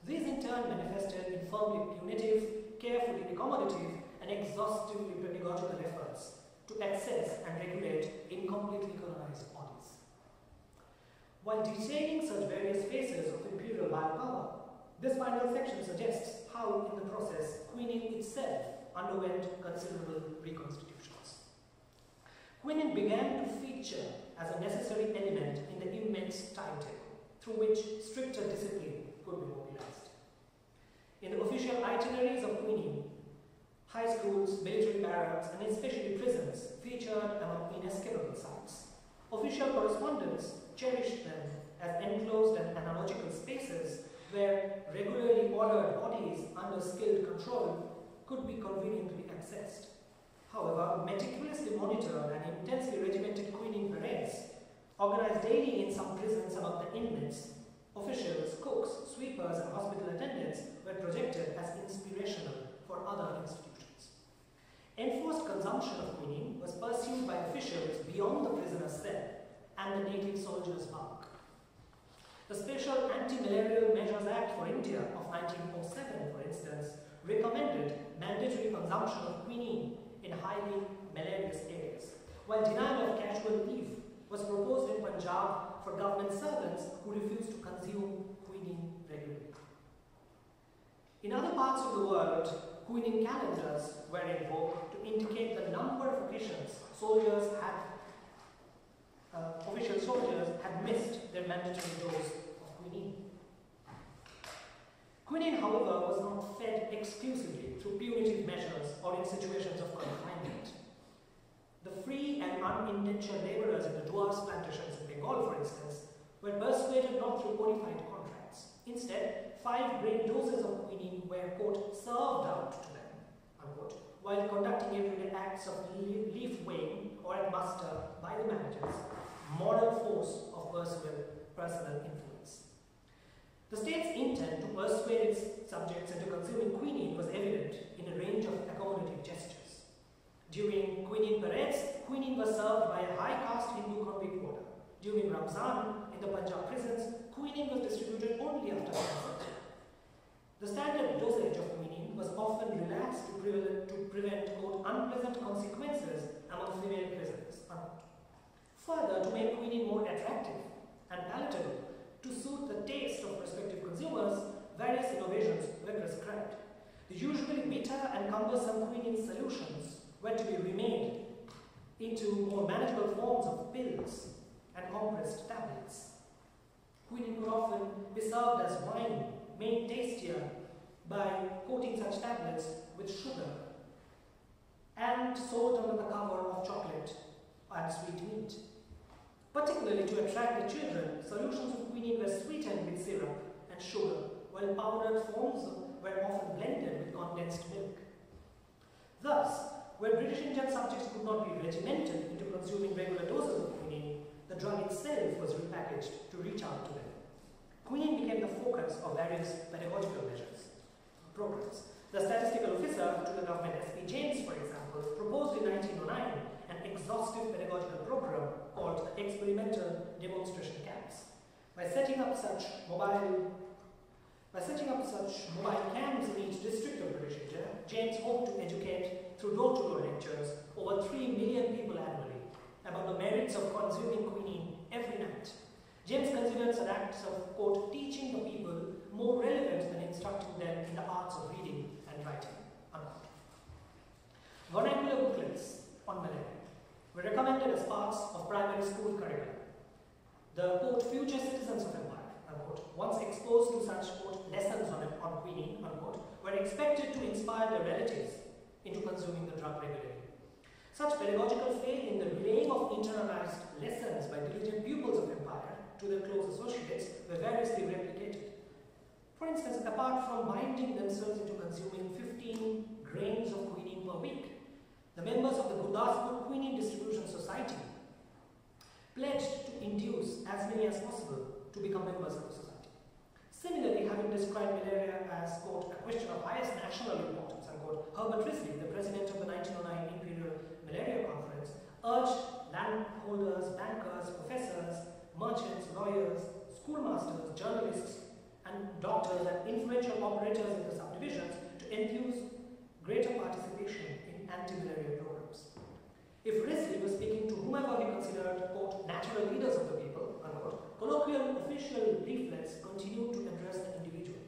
Speaker 2: These in turn manifested in firmly punitive, carefully accommodative, and exhaustively pedagogical efforts to access and regulate incompletely colonized bodies. While detailing such various phases of imperial biopower, this final section suggests how, in the process, quinine itself underwent considerable reconstitutions. Quinine began to feature as a necessary element in the immense timetable through which stricter discipline could be mobilized. In the official itineraries of quinine, high schools, military barracks, and especially prisons featured among inescapable sights. Official correspondents cherished them as enclosed and analogical spaces where regularly ordered bodies under skilled control could be conveniently accessed. However, meticulously monitored and intensely regimented quinine parades, organized daily in some prisons among the inmates, officials, cooks, sweepers, and hospital attendants were projected as inspirational for other institutions. Enforced consumption of quinine was pursued by officials beyond the prisoner's cell and the native soldiers' bunk. The Special Anti-Malarial Measures Act for India of 1907, for instance, recommended mandatory consumption of quinine in highly malarious areas, while denial of casual leave was proposed in Punjab for government servants who refused to consume quinine regularly. In other parts of the world, quinine calendars were invoked to indicate the number of occasions official soldiers had missed their mandatory dose of quinine. Quinine, however, was not fed exclusively through punitive measures or in situations of confinement. The free and unindentured laborers in the dwarfs plantations in Bengal, for instance, were persuaded not through bona fide contracts. Instead, 5 great doses of quinine were, quote, served out to them, unquote, while conducting everyday acts of leaf weighing or at muster by the managers, moral force of personal influence. The state's intent to persuade its subjects into consuming quinine was evident in a range of accommodative gestures. During quinine parades, quinine was served by a high-caste Hindu convict warder. During Ramzan, in the Punjab prisons, quinine was distributed only after sunset. The standard dosage of quinine was often relaxed to prevent, quote, unpleasant consequences among female prisoners, unquote. Further, to make quinine more attractive and palatable, to suit the taste of prospective consumers, various innovations were prescribed. The usually bitter and cumbersome quinine solutions were to be remade into more manageable forms of pills and compressed tablets. Quinine could often be served as wine, made tastier by coating such tablets with sugar and sold under the cover of chocolate and sweet meat. Particularly to attract the children, solutions of quinine were sweetened with syrup and sugar, while powdered forms were often blended with condensed milk. Thus, where British Indian subjects could not be regimented into consuming regular doses of quinine, the drug itself was repackaged to reach out to them. Quinine became the focus of various pedagogical programs. The statistical officer to the government, S.P. James, for example, proposed in 1909 an exhaustive pedagogical program called the Experimental Demonstration Camps. By setting up such mobile camps in each district of British India, James hoped to educate through door-to-door lectures over 3 million people annually about the merits of consuming quinine every night. James considered such acts of, quote, teaching the people more relevant than instructing them in the arts of reading and writing, unquote. Vernacular booklets on malaria were recommended as parts of primary school curriculum. The, quote, future citizens of empire, unquote, once exposed to such, quote, lessons on quinine, unquote, were expected to inspire their relatives into consuming the drug regularly. Such pedagogical faith in the relaying of internalized lessons by diligent pupils of empire to their close associates were variously replicated. For instance, apart from binding themselves into consuming 15 grains of quinine per week, the members of the Gurdaspur Quinine Distribution Society pledged to induce as many as possible to become members of the society. Similarly, having described malaria as, quote, a question of highest national importance, unquote, Herbert Risley, the president of the 1909 Imperial Malaria Conference, urged landholders, bankers, professors, merchants, lawyers, schoolmasters, journalists, and doctors and influential operators in the subdivisions to enthuse greater participation in anti-malaria programs. If Risley was speaking to whomever he considered, quote, natural leaders of the people, unquote, colloquial official leaflets continued to address the individual,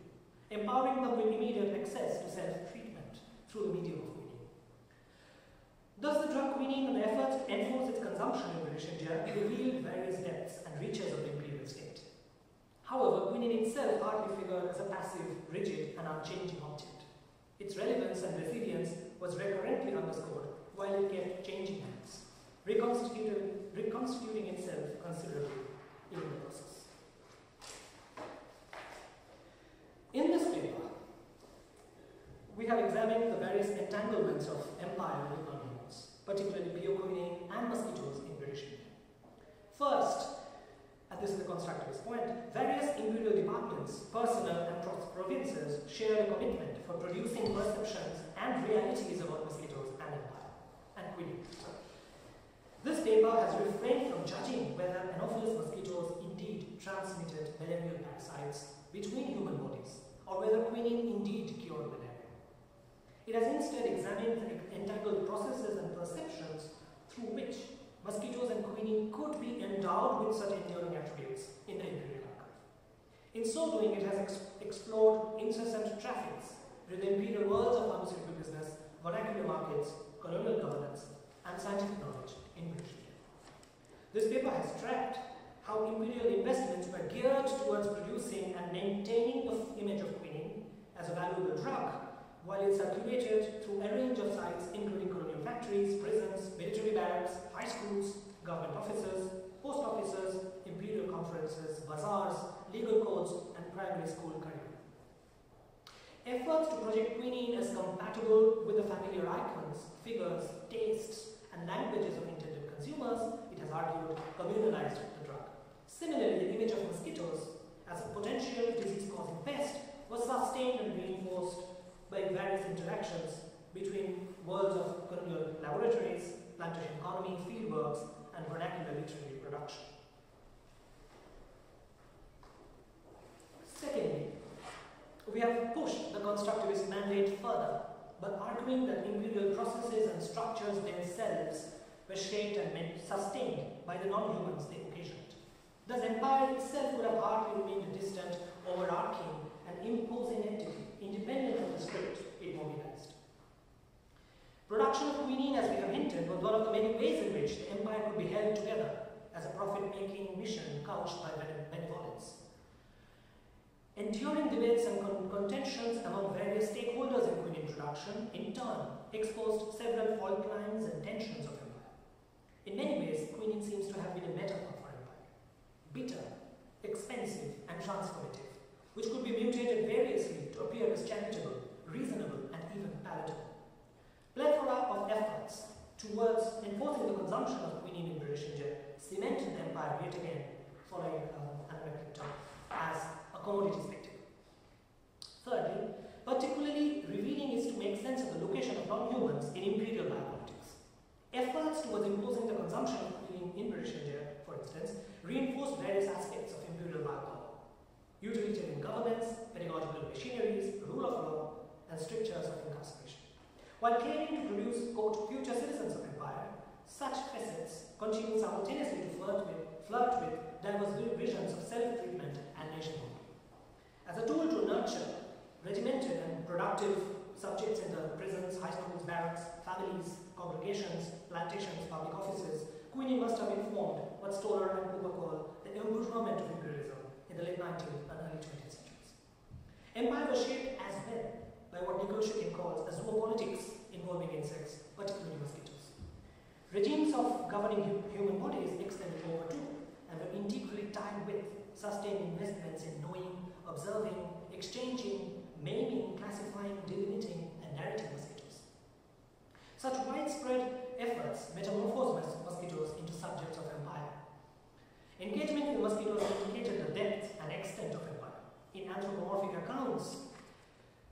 Speaker 2: empowering them with immediate access to self-treatment through the medium of quinine. Thus, the drug quinine and the efforts to enforce its consumption in British India revealed various depths and reaches of the imperial state. However, quinine itself hardly figured as a passive, rigid, and unchanging object. Its relevance and resilience was recurrently underscored while it kept changing hands, reconstituting itself considerably in the process. In this paper, we have examined the various entanglements of empire with non-humans, particularly quinine and mosquitoes in British India. First, and this is the constructivist point, various imperial departments, personnel and provinces share a commitment for producing perceptions and realities about mosquitoes and empire, and quinine. This paper has refrained from judging whether Anopheles mosquitoes indeed transmitted malarial parasites between human bodies, or whether quinine indeed cured malaria. It has instead examined the entangled processes and perceptions through which mosquitoes and quinine could be endowed with such enduring attributes in the imperial archive. In so doing, it has explored incessant traffics with the imperial worlds of pharmaceutical business, vernacular markets, colonial governance, and scientific knowledge in British India. This paper has tracked how imperial investments were geared towards producing and maintaining the image of quinine as a valuable drug, while it circulated through a range of sites including colonial factories, prisons, military barracks, high schools, government offices, post offices, imperial conferences, bazaars, legal courts, and primary school curriculum. Efforts to project quinine as compatible with the familiar icons, figures, tastes, and languages of intended consumers, it has argued, communalized the drug. Similarly, the image of mosquitoes as a potential disease-causing pest was sustained and reinforced by various interactions between worlds of colonial laboratories, plantation economy, fieldworks, and vernacular literary production. Secondly, we have pushed the constructivist mandate further, but arguing that imperial processes and structures themselves were shaped and sustained by the non-humans they occasioned. Thus, empire itself would have hardly remained a distant, overarching, and imposing entity, independent of the script it mobilized. Production of quinine, as we have hinted, was one of the many ways in which the empire could be held together as a profit-making mission couched by benevolence. Enduring debates and contentions among various stakeholders in quinine production, in turn, exposed several fault lines and tensions of empire. In many ways, quinine seems to have been a metaphor for empire. bitter, expensive, and transformative, which could be mutated variously to appear as charitable, reasonable, and even palatable. Plethora of efforts towards enforcing the consumption of quinine in British India cemented the empire yet again, following an American term, as a commodity spectacle. Thirdly, particularly revealing is to make sense of the location of non-humans in imperial biopolitics. Efforts towards imposing the consumption of quinine in British India, for instance, reinforced various aspects of imperial biopower: utilitarian governance, pedagogical machineries, rule of law, and strictures of incarceration. While claiming to produce, quote, future citizens of empire, such facets continue simultaneously to flirt with diverse visions of self-treatment and nationhood. As a tool to nurture regimented and productive subjects in the prisons, high schools, barracks, families, congregations, plantations, public offices, Quinine must have informed what Stoller and Cooper call the embourbement of imperialism in the late 19th and early 20th centuries. Empire was shaped as well by what Nikolshikin calls a zoopolitics involving insects, particularly mosquitoes. Regimes of governing human bodies extended over to and were integrally tied with sustained investments in knowing, observing, exchanging, maiming, classifying, delimiting, and narrating mosquitoes. Such widespread efforts metamorphosed mosquitoes into subjects of empire. Engagement with mosquitoes indicated the depth and extent of empire. In anthropomorphic accounts,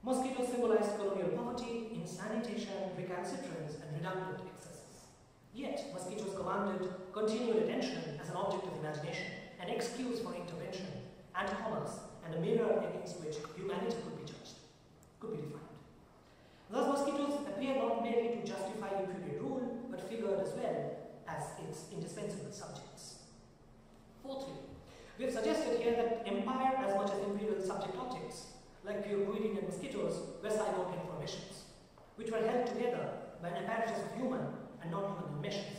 Speaker 2: mosquitoes symbolized colonial poverty, insanitation, recalcitrance, and redundant excesses. Yet, mosquitoes commanded continual attention as an object of imagination, an excuse for intervention and commerce, and a mirror against which humanity could be judged, could be defined. Thus, mosquitoes appear not merely to justify imperial rule, but figured as well as its indispensable subjects. Fourthly, we have suggested here that empire, as much as imperial subject objects, like pure quinine and mosquitoes, were cyborg formations, which were held together by an apparatus of human and non-human meshes.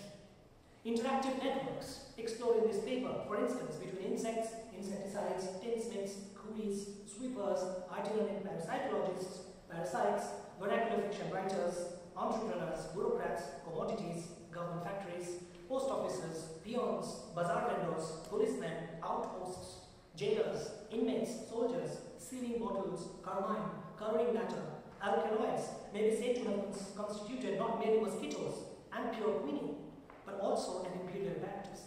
Speaker 2: Interactive networks explored in this paper, for instance, between insects, insecticides, tinsmiths, coolies, sweepers, itinerant parasitologists, parasites, vernacular fiction writers, entrepreneurs, bureaucrats, commodities, government factories, post offices, peons, bazaar vendors, policemen, outposts, jailers, inmates, soldiers, sealing bottles, carmine, coloring matter, alkaloids may be said to have constituted not merely mosquitoes and pure quinine, but also an imperial apparatus.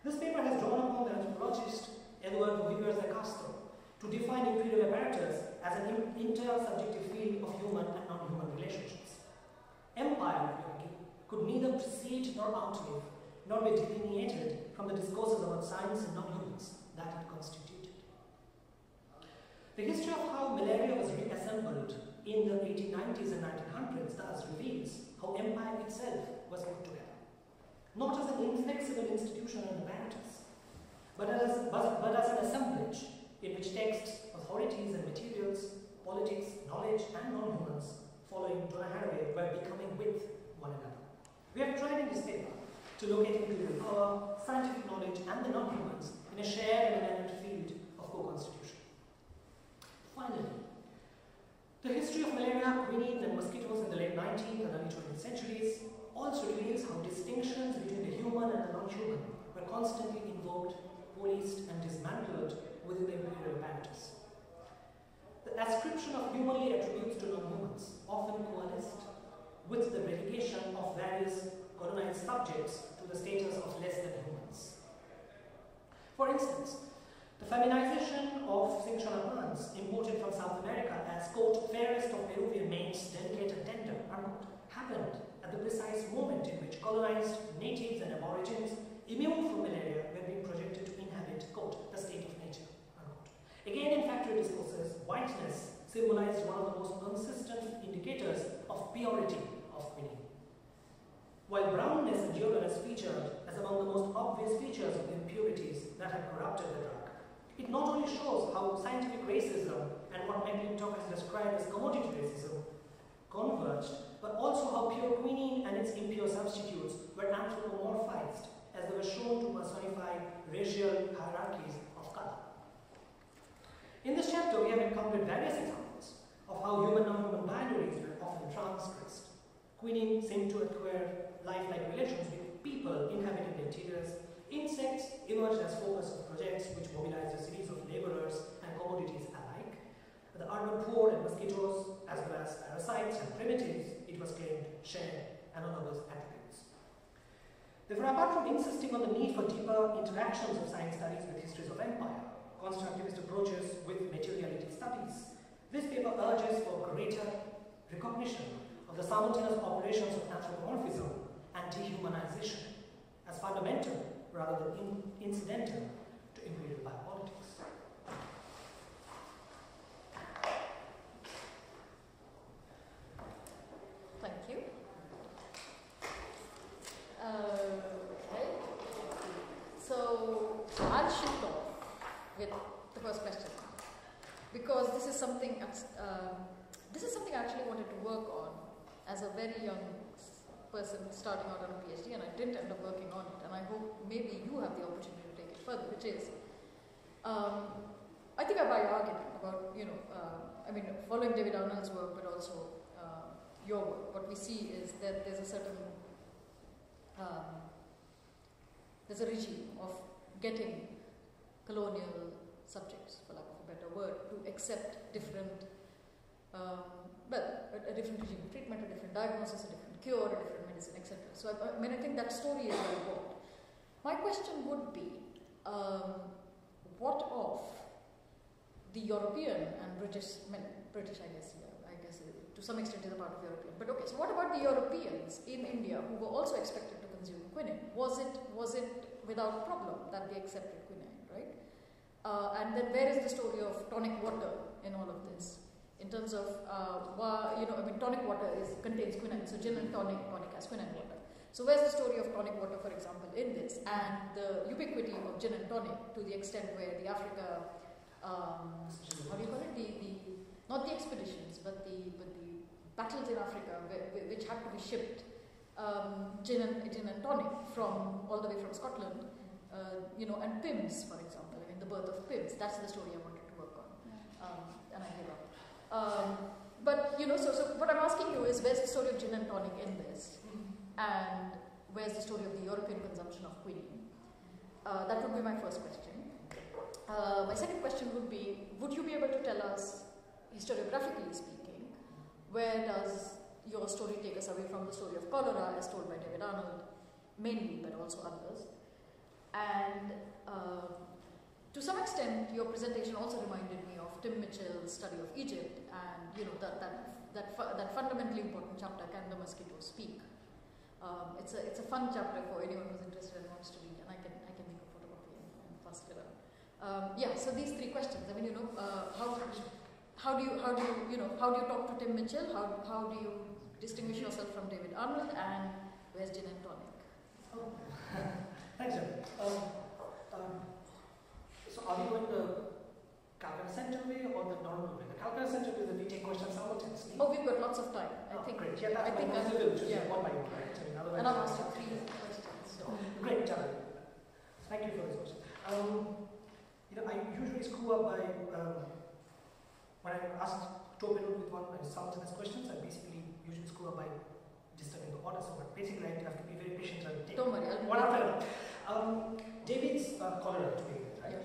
Speaker 2: This paper has drawn upon the anthropologist Eduardo Viveros de Castro to define imperial apparatus as an intersubjective field of human and non-human relationships. Empire, could neither precede nor outlive, nor be delineated from the discourses about science and non-humans that it constituted. The history of how malaria was reassembled in the 1890s and 1900s thus reveals how empire itself was put together, not as an inflexible institution and apparatus, but as an assemblage in which texts, authorities and materials, politics, knowledge and non-humans, following Donna Haraway, were becoming with one another. We have tried in this paper to locate imperial power, scientific knowledge and the non-humans in a shared and immanent field of co-constitution. Finally, the history of malaria, quinine and mosquitoes in the late 19th and early 20th centuries also reveals how distinctions between the human and the non-human were constantly invoked, policed and dismantled within the imperial apparatus. The ascription of humanly attributes to non-humans often coalesced with the relegation of various colonized subjects to the status of less than humans. For instance, the feminization of cinchona plants imported from South America as, quote, fairest of Peruvian maids, delicate and tender, unquote, happened at the precise moment in which colonized natives and aborigines immune from malaria were being projected to inhabit, quote, the state of nature, unquote. Again, in factory discourses, whiteness symbolized one of the most consistent indicators of purity of quinine, while brownness and deodorance featured as among the most obvious features of the impurities that had corrupted the drug. It not only shows how scientific racism and what McClintock has described as commodity racism converged, but also how pure quinine and its impure substitutes were anthropomorphized as they were shown to personify racial hierarchies of color. In this chapter, we have encountered various examples of how human-non-human binaries were often transgressed. Quinine seemed to acquire lifelike relations with people inhabiting the interiors. Insects Insects emerged as focus of projects which mobilized a series of laborers and commodities alike. The urban poor and mosquitoes, as well as parasites and primitives, it was claimed, shared analogous attributes. Therefore, apart from insisting on the need for deeper interactions of science studies with histories of empire, constructivist approaches with materiality studies, this paper urges for greater recognition of the simultaneous operations of anthropomorphism and dehumanization as fundamental rather than incidental to imperial biopolitics.
Speaker 1: Thank you. Okay. So I'll shift off with the first question because this is something I actually wanted to work on as a very young person starting out on a PhD, and I didn't end up working on it, and I hope maybe you have the opportunity to take it further, which is, I think I buy your argument about, following David Arnold's work, but also your work. What we see is that there's a certain, there's a regime of getting colonial subjects, for lack of a better word, to accept different, a different regime of treatment, a different diagnosis, a different cure, a different medicine, etc. So I think that story is well bought. My question would be, what of the European and British, I guess, to some extent is a part of European. But okay, so what about the Europeans in India who were also expected to consume quinine? Was it without problem that they accepted quinine, right? And then where is the story of tonic water in all of this? In terms of, tonic water contains quinine, so gin and tonic has quinine water. So where's the story of tonic water, for example, in this? And the ubiquity of gin and tonic to the extent where the Africa, how do you call it? Not the expeditions, but the battles in Africa, which had to be shipped gin and tonic from all the way from Scotland, and Pims, for example, the birth of Pims. That's the story I wanted to work on, and I gave up. But so what I'm asking you is, where's the story of gin and tonic in this, and where's the story of the European consumption of quinine? That would be my first question. My second question would be, would you be able to tell us, historiographically speaking, where does your story take us away from the story of cholera as told by David Arnold, mainly, but also others? And to some extent, your presentation also reminded me of Tim Mitchell's study of Egypt, and that fundamentally important chapter, Can the Mosquitoes Speak? It's a fun chapter for anyone who's interested and wants to read, and I can make a photocopy and pass it around. So these three questions. How do you talk to Tim Mitchell? How do you distinguish yourself from David Arnold? And where's gin and tonic?
Speaker 2: Oh. Thanks, Jen. So are we going the Calcutta-centered way or the normal way? The Calcutta-centered way is that we take questions simultaneously.
Speaker 1: Oh, we've got lots of time. I think.
Speaker 2: Great. Yeah, that's one by one, right?
Speaker 1: And I'll ask you 3 questions. So.
Speaker 2: Great, Charlie. Thank you for this question. I usually screw up by when I'm asked to open with one and simultaneous questions, I basically usually screw up by disturbing the order. So, but basically, I have to be very patient and take
Speaker 1: Don't worry,
Speaker 2: one after another. David's cholera to begin with, right?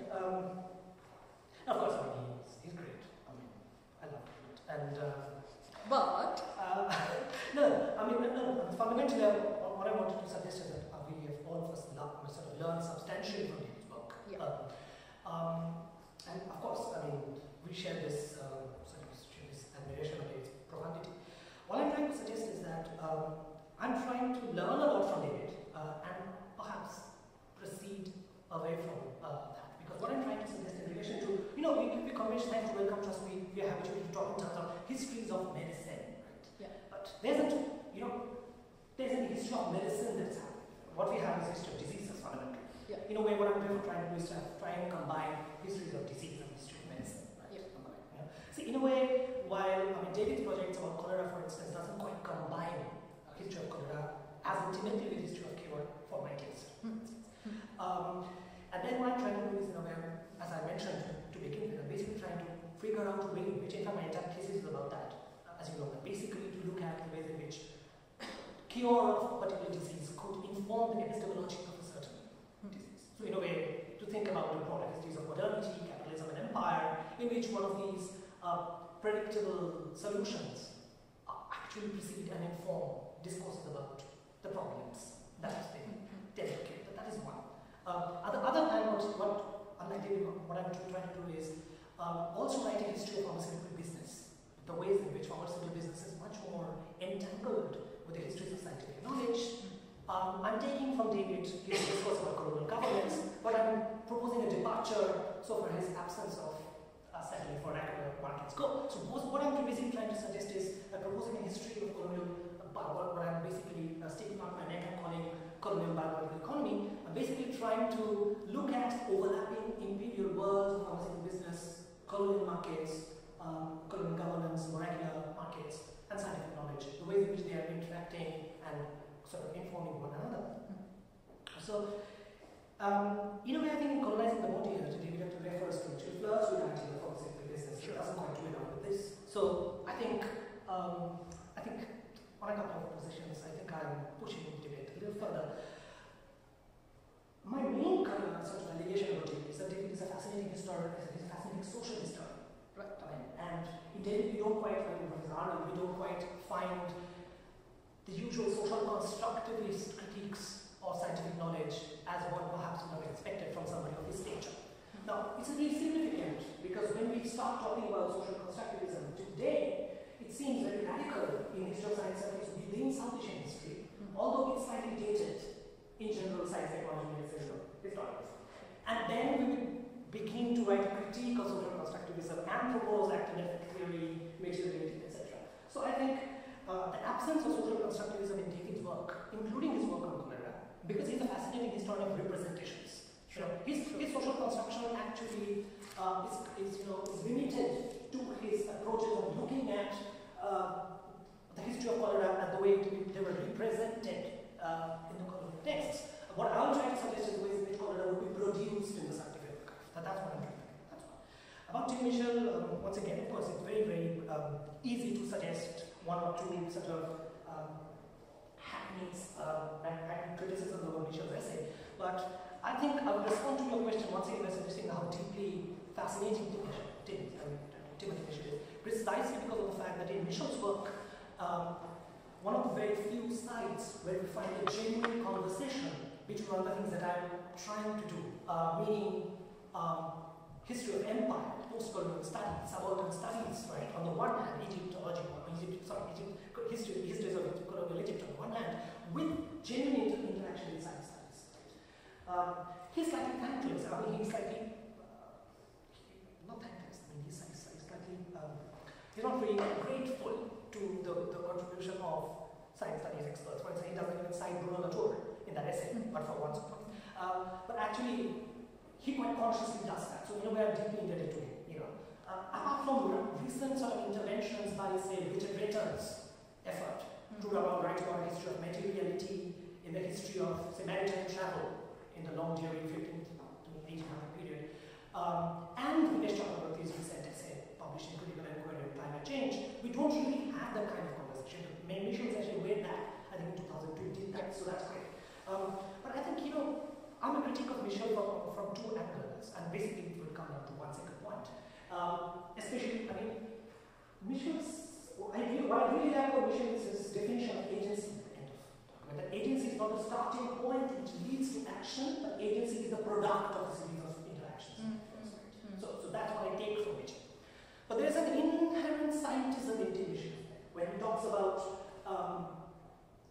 Speaker 2: Of course, he's great. I love it. And
Speaker 1: but
Speaker 2: fundamentally, what I wanted to suggest is that we have all of us sort of learned substantially from David's work.
Speaker 1: Yeah.
Speaker 2: And of course, we share this admiration of David's profundity. What I'm trying to suggest is that I'm trying to learn a lot from David and perhaps proceed away from that. Because what I'm trying to suggest in relation to, we conventionally tend to welcome trust, we are habituated to talk in terms of histories of medicine, right?
Speaker 1: Yeah.
Speaker 2: But there's a history of medicine that's happening. What we have is history of diseases fundamentally.
Speaker 1: Yeah.
Speaker 2: In a way, what I'm trying to do is to try and combine histories of disease and history of medicine, right?
Speaker 1: Yeah.
Speaker 2: See, in a way, while David's projects about cholera, for instance, doesn't quite combine a history of cholera as intimately with history of cure for my taste. And then what I'm trying to do is, as I mentioned to begin with, I'm basically trying to figure out a way in which, in fact, my entire thesis is about that, as you know, basically to look at the ways in which cure of a particular disease could inform the epistemology of a certain disease. So, which one of these predictable solutions actually precede and inform discourses about the problems that has been delicate. But that is one. On the other hand, what I'm trying to do is also write a history of pharmaceutical business, the ways in which pharmaceutical business is much more entangled with the histories of scientific knowledge. I'm taking from David his discourse about colonial governance, but I'm proposing a departure so for his absence of settling for vernacular one can go. So what I'm basically trying to suggest is proposing a history of colonial, what I'm basically sticking out my neck and calling colonial biological economy. I'm basically trying to look at overlapping imperial worlds of pharmaceutical business, colonial markets, colonial governance, vernacular markets, and scientific knowledge, the ways in which they are interacting and sort of informing one another. So, in a way, I think in colonizing the body, David refers to which refers to writing the pharmaceutical business. It doesn't quite do it out with this. So, I think on a couple of positions, I think I'm pushing the debate a little further. My main sort of allegation about David is that David is a fascinating historian, he's a fascinating social historian. Right. And in David, we don't quite find the usual social constructivist critiques of scientific knowledge as what perhaps would have expected from somebody of his nature. Now, it's really significant because when we start talking about social constructivism today, it seems very radical in history of science studies within South Asian history, although it's slightly dated in general science, technology, and historians. And then we will begin to write a critique of social constructivism and propose active effect theory, materiality, etc. So I think the absence of social constructivism in David's work, including his work on Malaria, because he's a fascinating historian of representations. Sure. His social construction actually is limited to his approaches of looking at the history of cholera and the way they were represented in the colonial texts. What I will try to suggest is the ways in which cholera would be produced in the scientific archive. That's what I'm trying to do. That's one. About Tim Michel, once again, of course, it's very, very easy to suggest one or two sort of hackneyed criticisms of Michel's essay. But I think I would respond to your question once again by suggesting how deeply fascinating Timothy Michel is, precisely because of the fact that in Michel's work, one of the very few sites where we find a genuine conversation between one of the things that I'm trying to do, meaning history of empire, post-colonial studies, subaltern studies, right? On the one hand, histories of colonial Egypt on the one hand, with genuine interaction in science studies. He's slightly thankless. I mean, he's slightly not thankless. I mean, he's slightly he's not very grateful to the contribution of science studies experts. For instance, he doesn't even cite Bruno Latour in that essay, but for once. But actually, he quite consciously does that. So in a way, I'm deeply indebted to him. Apart from recent sort of interventions by, say, Richard Rater's effort to write about a history of materiality in the history of, say, maritime travel in the long during 15th to 1800 period, and Dinesh Chakraborty's recent essay published in Critical Inquiry on Climate Change, we don't really have that kind of conversation. Michel's actually way back, I think in 2002 did that, so that's great. But I think, I'm a critic of Michel from two angles, and basically it will come down to one second point. Especially, I mean, what I really like about Michel is his definition of agency at the end of the document. That agency is not the starting point which leads to action, but agency is the product of a series of interactions. So that's what I take from Michel. But there's an inherent scientism in Michel when he talks about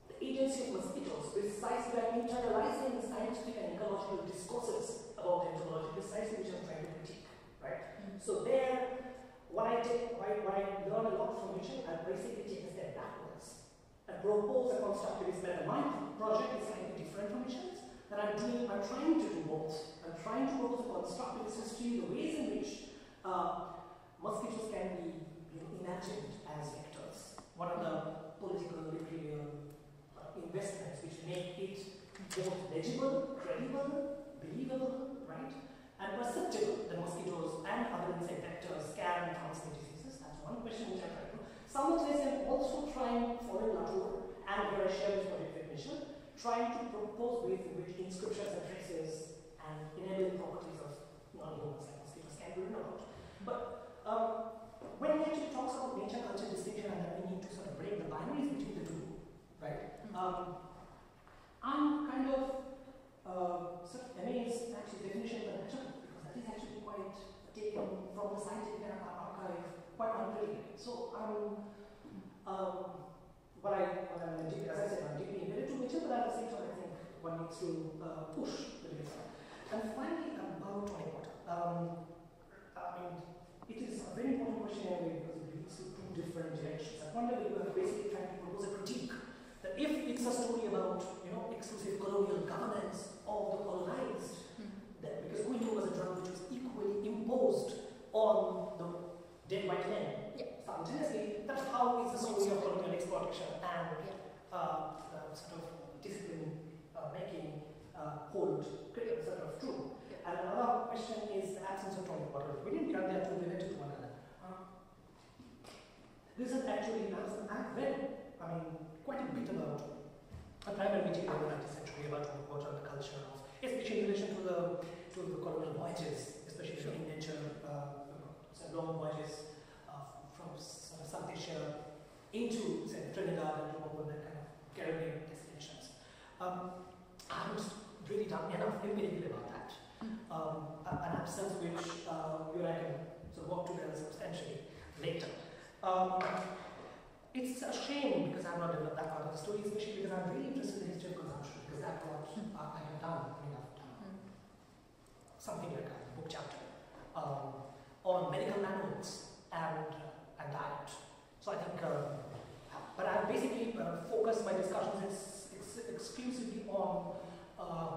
Speaker 2: the agency of mosquitoes, precisely by internalizing the scientific and ecological discourses about the entomology, precisely which I'm trying to critique, right? So there, what I learn a lot from Michel, I basically take a step backwards and propose a constructivist method. My project is slightly different from Michel's, that I'm trying to do both. I'm trying to propose a constructivist history, the ways in which mosquitoes can be imagined as vectors. What are the political, literary investments which make it both legible, credible, believable, right? And perceptible that mosquitoes and other insect vectors can transmit diseases. That's one question which I'm trying to do. Simultaneously, I'm also trying, following Latour, and where I share this project with Michel, trying to propose ways in which inscriptions and traces and enabling properties of non-humans like mosquitoes can be written about. But When he actually talks about nature-culture distinction and that we need to sort of break the binaries between the two, right? I'm kind of sort of amazed at his definition of the natural, because that is actually quite taken from the scientific archive quite unbelievably. So as I said, I'm deeply embedded to nature, but at the same time, I think one needs to push the limits. And finally, about tonic water. It is a very important question anyway because it leads to two different directions. I wonder if you are basically trying to propose a critique that if it's a story about exclusive colonial governance of the colonized, that because quinine was a drug which was equally imposed on the dead white men simultaneously, that's how is the story of colonial exploitation and sort of discipline making hold sort of true. And another question is the absence of tonic water. We didn't get there two related to one another. This is actually, I've read, quite a bit about a primary material in the 19th century about tonic water and the culture of, especially in relation to the colonial voyages, especially in nature, long voyages from sort of South Asia into, say, Trinidad and Tobago and that kind of Caribbean destinations. I haven't really done enough empirically about that. An absence which you and I can sort of work together substantially later. It's a shame because I've not developed that part of the story, especially because I'm really interested in the history of consumption, because that's what I have done. I've done something like a book chapter on medical manuals and diet. So I think, but I basically focused my discussions exclusively on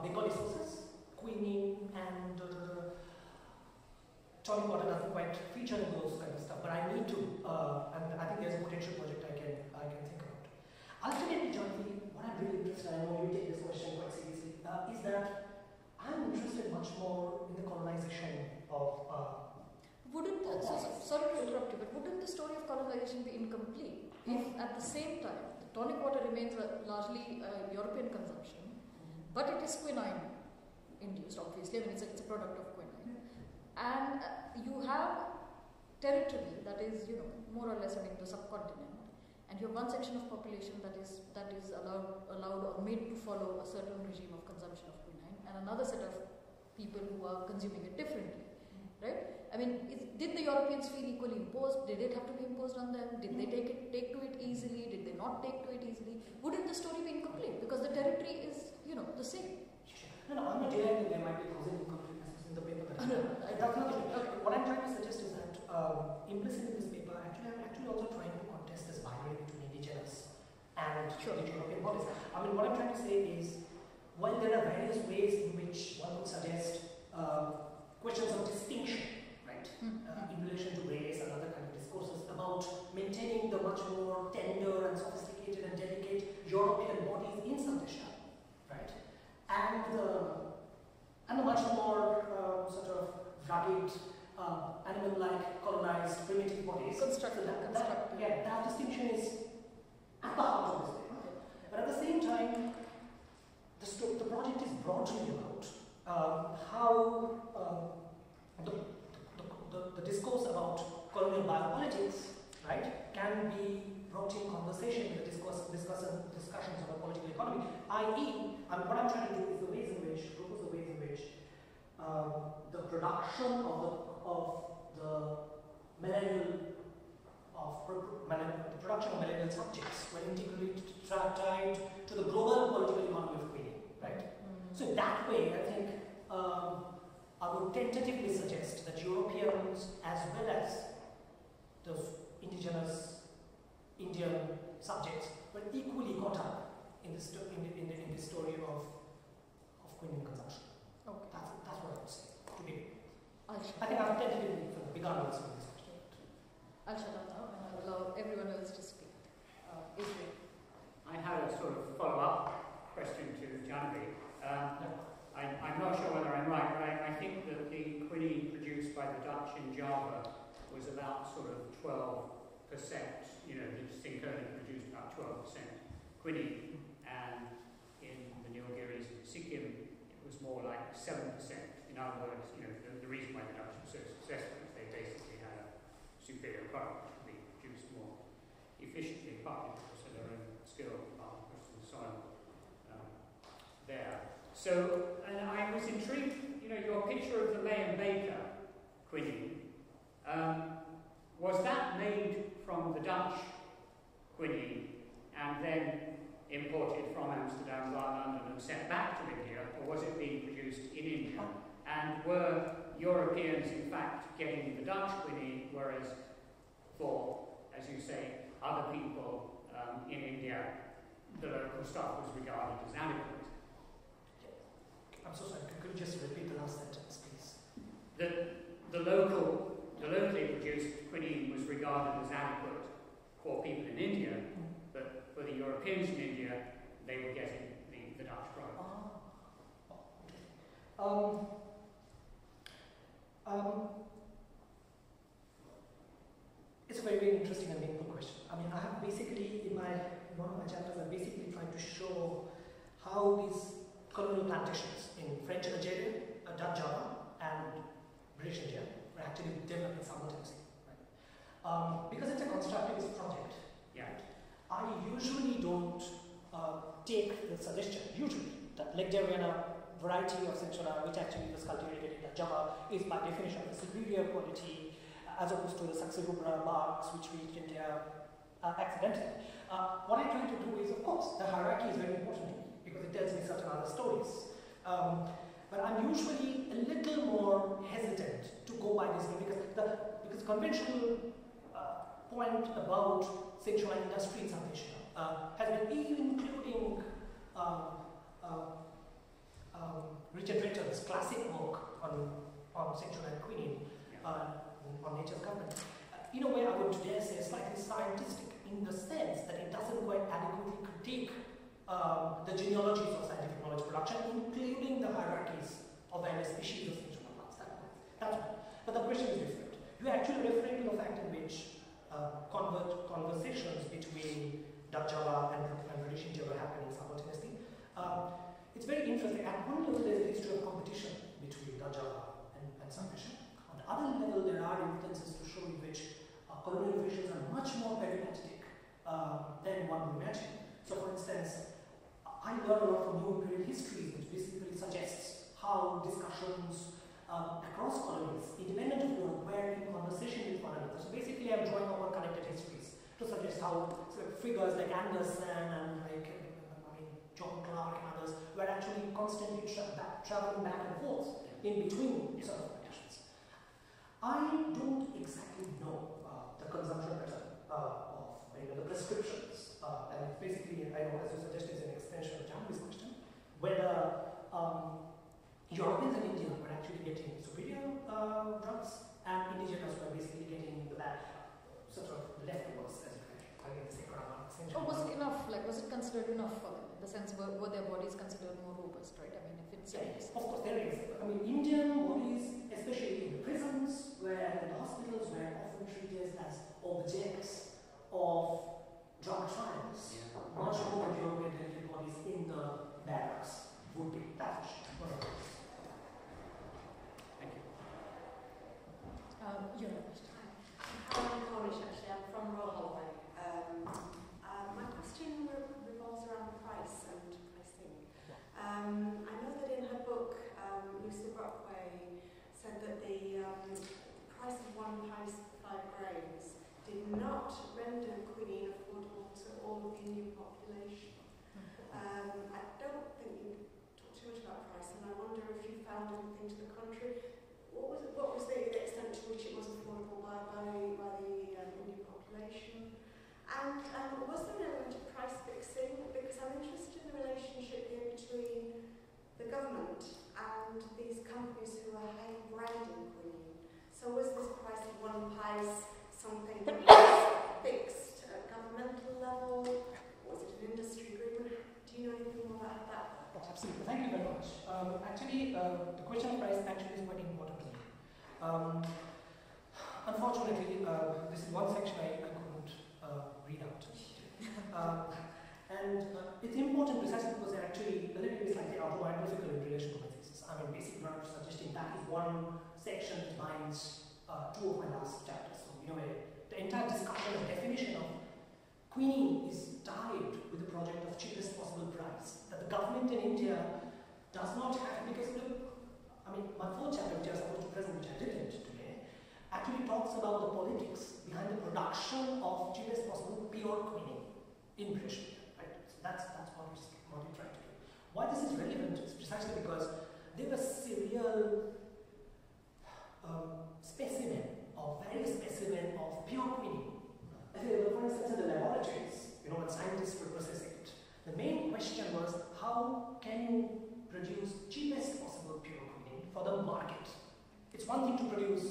Speaker 2: Bengali sources. Quinine and tonic water doesn't quite feature in those kind of stuff, but I need to, and I think there's a potential project I can think about. Ultimately, Jonathan, what I'm really interested in, I know you take this question quite seriously, is that I'm interested much more in the colonization of
Speaker 1: sorry to interrupt you, but wouldn't the story of colonization be incomplete if at the same time the tonic water remains largely European consumption, but it is quinine induced, obviously. It's a product of quinine, and you have territory that is, more or less the subcontinent, and you have one section of population that is allowed or made to follow a certain regime of consumption of quinine, and another set of people who are consuming it differently, right? Did the Europeans feel equally imposed? Did it have to be imposed on them? Did they take to it easily? Did they not take to it easily? Wouldn't the story be incomplete because the territory is, the same?
Speaker 2: No, I'm not denying that there might be causal incompletenesses in the paper that What I'm trying to suggest is that implicit in this paper, I'm actually also trying to contest this binary between indigenous and the European bodies. What I'm trying to say is, while there are various ways in which one would suggest questions of distinction, right, in relation to race and other kind of discourses about maintaining the much more tender and sophisticated and delicate European bodies in South Asia, right, and the much more sort of rugged, animal-like, colonized, primitive bodies. That distinction is at the heart of this paper. But at the same time, the project is broadly about how the discourse about colonial biopolitics, right, can be brought in conversation with the discussions about political economy. I.e., what I'm trying to do is the ways in which the production of the malarial subjects were integrally tied to the global political economy of quinine, right? So in that way, I think I would tentatively suggest that Europeans, as well as those indigenous Indian subjects, were equally caught up in the story of quinine consumption. Okay. That's what I would say. I think I've tentatively begun answering this question.
Speaker 1: I'll shut up now and I'll allow everyone else to speak. Israel.
Speaker 3: I had a sort of follow-up question to Janvi. I'm not sure whether I'm right, but I think that the quinine produced by the Dutch in Java was about sort of 12%. The Sinconi produced about 12% quinine, and in the Nilgiris and Sikkim, it was more like 7%. In other words, the reason why the Dutch were so successful is they basically had a superior product to be produced more efficiently, partly because of their own skill, partly because of the soil there. So, and I was intrigued, your picture of the May and Baker quinine, was that made from the Dutch quinine and then imported from Amsterdam via London and sent back to India, or was it being produced in India? And were Europeans, in fact, getting the Dutch quinine, whereas for, as you say, other people in India, the local stuff was regarded as adequate?
Speaker 2: I'm so sorry, could you just repeat the last sentence, please?
Speaker 3: The locally produced quinine was regarded as adequate for people in India, but for the Europeans in India, they were getting the Dutch product.
Speaker 2: It's a very, very interesting and meaningful question. I mean, I have basically, in one of my chapters, I basically tried to show how these colonial plantations in French Algeria, Dutch Java, and British India were actually developing simultaneously. Right? Because it's a constructivist project,
Speaker 3: Yeah.
Speaker 2: I usually don't take the suggestion, that Legderiana variety of Centrala, which actually was cultivated in Java, is by definition of a superior quality as opposed to the Saxirubra barks which reached India accidentally. What I try to do is, of course, the hierarchy is very important to me because it tells me certain other stories. But I'm usually a little more hesitant to go by this way because conventional point about sexual industry in South Asia has been including Richard Retton's classic work on sexual and quinine on nature's government. In a way, I would dare say slightly scientific in the sense that it doesn't quite adequately critique the genealogies of scientific knowledge production, including the hierarchies of various species of sexual plants. That's one. But the question is different. You're actually referring to the fact in which conversations between Dutch Java and British India were happening simultaneously. It's very interesting. At one level, there's a history of competition between Dutch Java and South Asia. On the other level, there are instances to show in which colonial officials are much more peripatetic than one would imagine. So, for instance, I learned a lot from new imperial histories, which basically suggests how discussions across colonies, independent of Europe, were in conversation with one another. So basically, I'm drawing upon connected histories to suggest how figures like Anderson and John Clark and others were actually constantly traveling back and forth in between sort of conditions. I don't exactly know the consumption pattern of the prescriptions, and basically, I know, as you suggested, is an extension of Janvi's question, whether Europeans and Indians were actually getting superior drugs, and indigenous were basically getting the bad, sort of leftovers, as you mentioned. I guess
Speaker 1: or was it enough? Like, was it considered enough for them? In the sense, were their bodies considered more robust, right? I mean, if it's
Speaker 2: yes, of course, there is. I mean, Indian bodies, especially in the prisons, where the hospitals were often treated as objects of drug trials, much more than European bodies in the barracks would be. That's for sure.
Speaker 3: Thank you.
Speaker 1: you have a question.
Speaker 4: I'm Cornish, actually. I'm from Rohan Deb. My question revolves around price and pricing. I know that in her book, Lucy Brockway said that the price of 1 pice for 5 grains did not render quinine affordable to all of the Indian population. I don't think you talked too much about price, and I wonder if you found anything to the contrary. What was the extent to which it was affordable by the Indian population? And was there an element of price fixing? Because I'm interested in the relationship here between the government and these companies who are branding quinine. So was this price of 1 pice something that was fixed at governmental level? Was it an industry agreement? Do you know anything more about that?
Speaker 2: Oh, absolutely. Thank you very much. Actually, the question of price actually is quite important to me. Unfortunately, this is one section I couldn't read out. And it's important precisely because they're actually a little bit slightly autobiographical in relation to my thesis. I mean, basically, what I'm suggesting that is one section that binds 2 of my last chapters. So in a way. The entire discussion and definition of quinine is tied with the project of cheapest possible price. That the government in India does not have, because look, I mean, my fourth chapter, which I was supposed to present, which I didn't today, actually talks about the politics behind the production of cheapest possible pure quinine in British India. Right? So that's what we try to do. Why this is relevant is precisely because there was serial specimen of various specimen of pure quinine available, for instance, in the laboratories, when scientists were processing it. The main question was, how can you produce cheapest possible pure quinine for the market? It's one thing to produce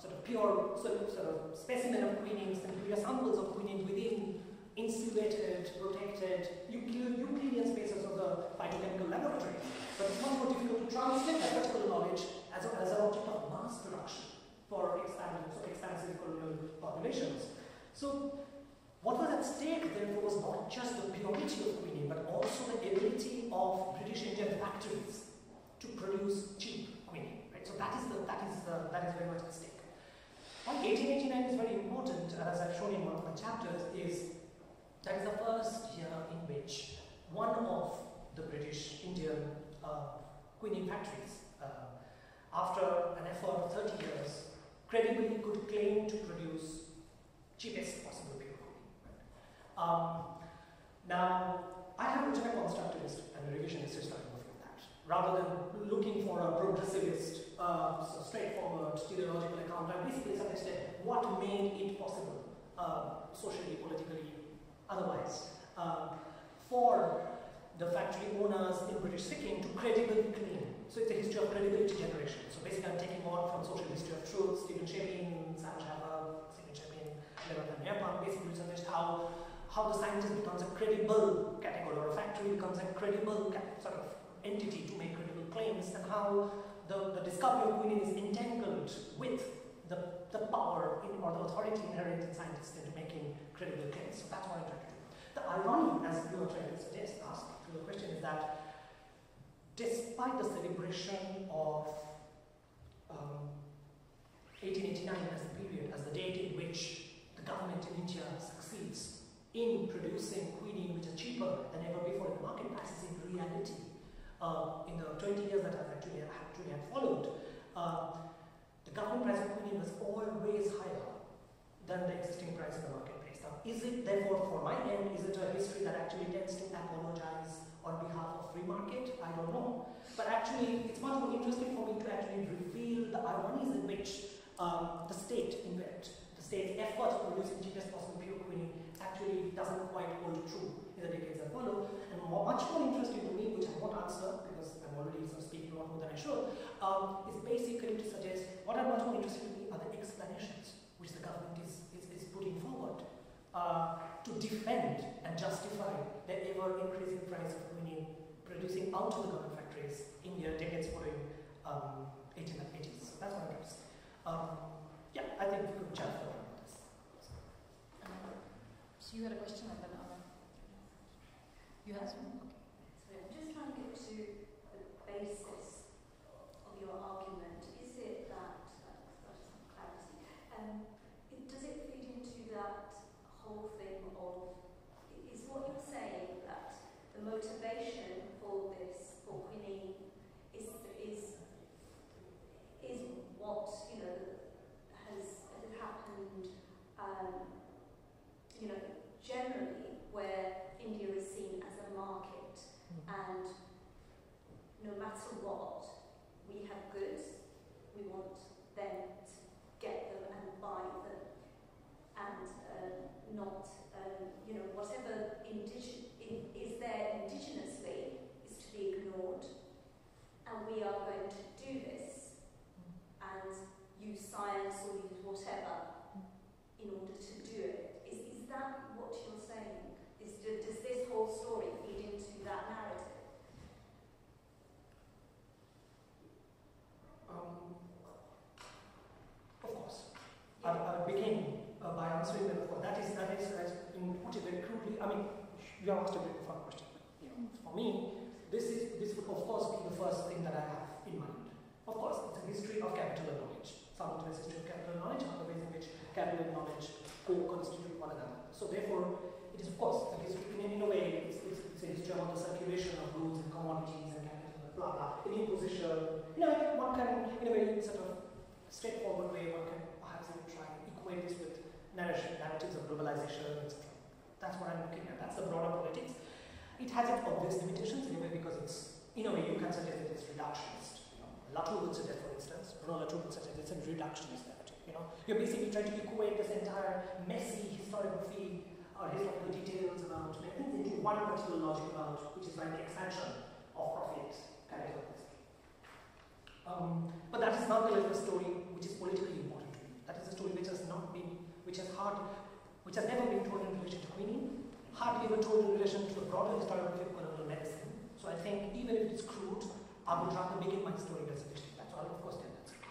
Speaker 2: sort of pure sort of specimen of quinine, nuclear samples of quinine within insulated, protected Euclidean spaces of the phytochemical laboratory. But it's much more difficult to translate that practical knowledge as an object of mass production for expansive colonial populations. So what was at stake therefore was not just the purity of quinine, but also the ability of British Indian factories to produce cheap quinine. Right? So that is very much at stake. Why 1889 is very important, as I've shown in one of my chapters, is that is the first year in which one of the British Indian quinine factories, after an effort of 30 years, credibly could claim to produce cheapest possible pure quinine. Now, I have written a constructivist and a revisionist historiography of that, rather than looking for a progressivist, straightforward, teleological account. I basically suggested what made it possible, socially, politically, otherwise, for the factory owners in British Sikkim to credibly claim. So it's a history of credibility generation. So basically I'm taking on from Social History of Truth, Stephen Shapin, Sam Shava, Stephen Shapin, Leonard Nepal, basically suggest how the scientist becomes a credible category, or a factory becomes a credible sort of entity to make credible claims, and how the discovery of quinine is entangled with the power or the authority inherent in scientists into making credible claims. So that's what I'm trying to do. The irony, as you are trying to ask to the question, is that despite the celebration of 1889 as the period, as the date in which the government in India succeeds in producing quinine which is cheaper than ever before in market prices, in reality, in the 20 years that I've actually had followed, the government price of quinine was always higher than the existing price in the marketplace. Now, is it therefore, for my end, is it a history that actually tends to apologize on behalf of free market? I don't know. But actually, it's much more interesting for me to actually reveal the ironies in which the state's effort to producing cheapest possible pure quinine actually doesn't quite hold true in the decades that follow. And much more interesting to me, which I won't answer because I'm already sort of speaking a lot more than I should, is basically to suggest what are much more interesting to me are the explanations which the government is putting forward to defend and justify the ever-increasing price of quinine producing out of the government factories in the decades following 1880s. So that's what I'm trying to say. Yeah, I think we could chat further about this.
Speaker 1: So you had a question and then you had one?
Speaker 5: Okay. So I'm just trying to get to the basis of your argument. Is it that, clarity, does it feed into that whole thing of, is what you're saying that the motivation for this, for quinine, is what, has happened, generally where India is seen as a market, and no matter what, we have goods, we want them to get them and buy them, and not, whatever is there indigenously is to be ignored, and we are going to do this and use science or use whatever in order to do it. Is that what you're saying? Does this whole story feed into that narrative?
Speaker 2: Of course. I begin by answering that. Of course, that is as in put it very crudely. I mean, you have asked a very fun question. For me, this would of course be the first thing that I have in mind. Of course, it's a history of capital and knowledge. simultaneous history of capital and knowledge, and other ways in which capital and knowledge co-constitute one another. So therefore, it is of course, a history, in a way, it's a history about the circulation of goods and commodities and capital, blah blah, an imposition. One can, in a very sort of straightforward way, one can perhaps even try and equate this with narratives of globalization, etc. That's what I'm looking at. That's the broader politics. It has its obvious limitations in a way because it's, in a way, you can suggest that it's reductionist. Latour would suggest, for instance, Bruno Latour would suggest it's a reductionist narrative. You're basically trying to equate this entire messy historiography or historical details about many things into one particular logic about, which is like the expansion of profit, capital, etc. But that is nonetheless the story which is politically important to me. That is a story which has never been told in relation to Quinine, hardly ever told in relation to the broader historiography of colonial medicine. So I think even if it is crude, I would rather begin my story with such. That's all, of course, tell that story.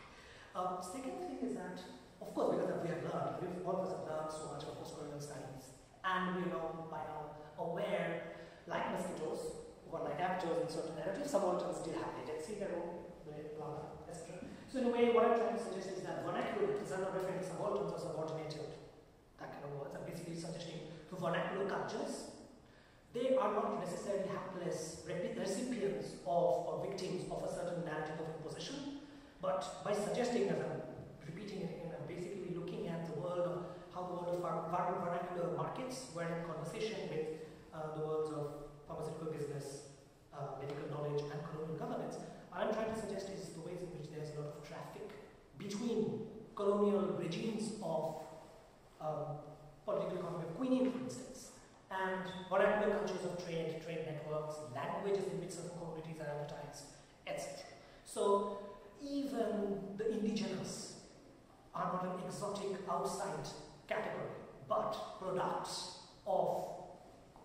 Speaker 2: Second thing is that, of course, because we have learned, all of us have learned so much of post-colonial studies, and we are by now aware, like Mosquitoes, who are like actors in certain narratives, subalterns still have agency, their own, blah, blah, etc. So in a way, what I'm trying to suggest is that vernacular is not referring to subalterns or subordinated, that kind of words. I'm basically suggesting to vernacular cultures, they are not necessarily hapless recipients of or victims of a certain narrative of imposition, but by suggesting, as I'm repeating it again, I'm basically looking at the world of how the world of vernacular markets were in conversation with the worlds of pharmaceutical business, medical knowledge, and colonial governance. What I'm trying to suggest is the ways in which there's a lot of traffic between colonial regimes of political economy of Quinine, for instance, and vernacular cultures of trade networks, languages in which certain communities are advertised, etc. So even the indigenous are not an exotic outside category, but products of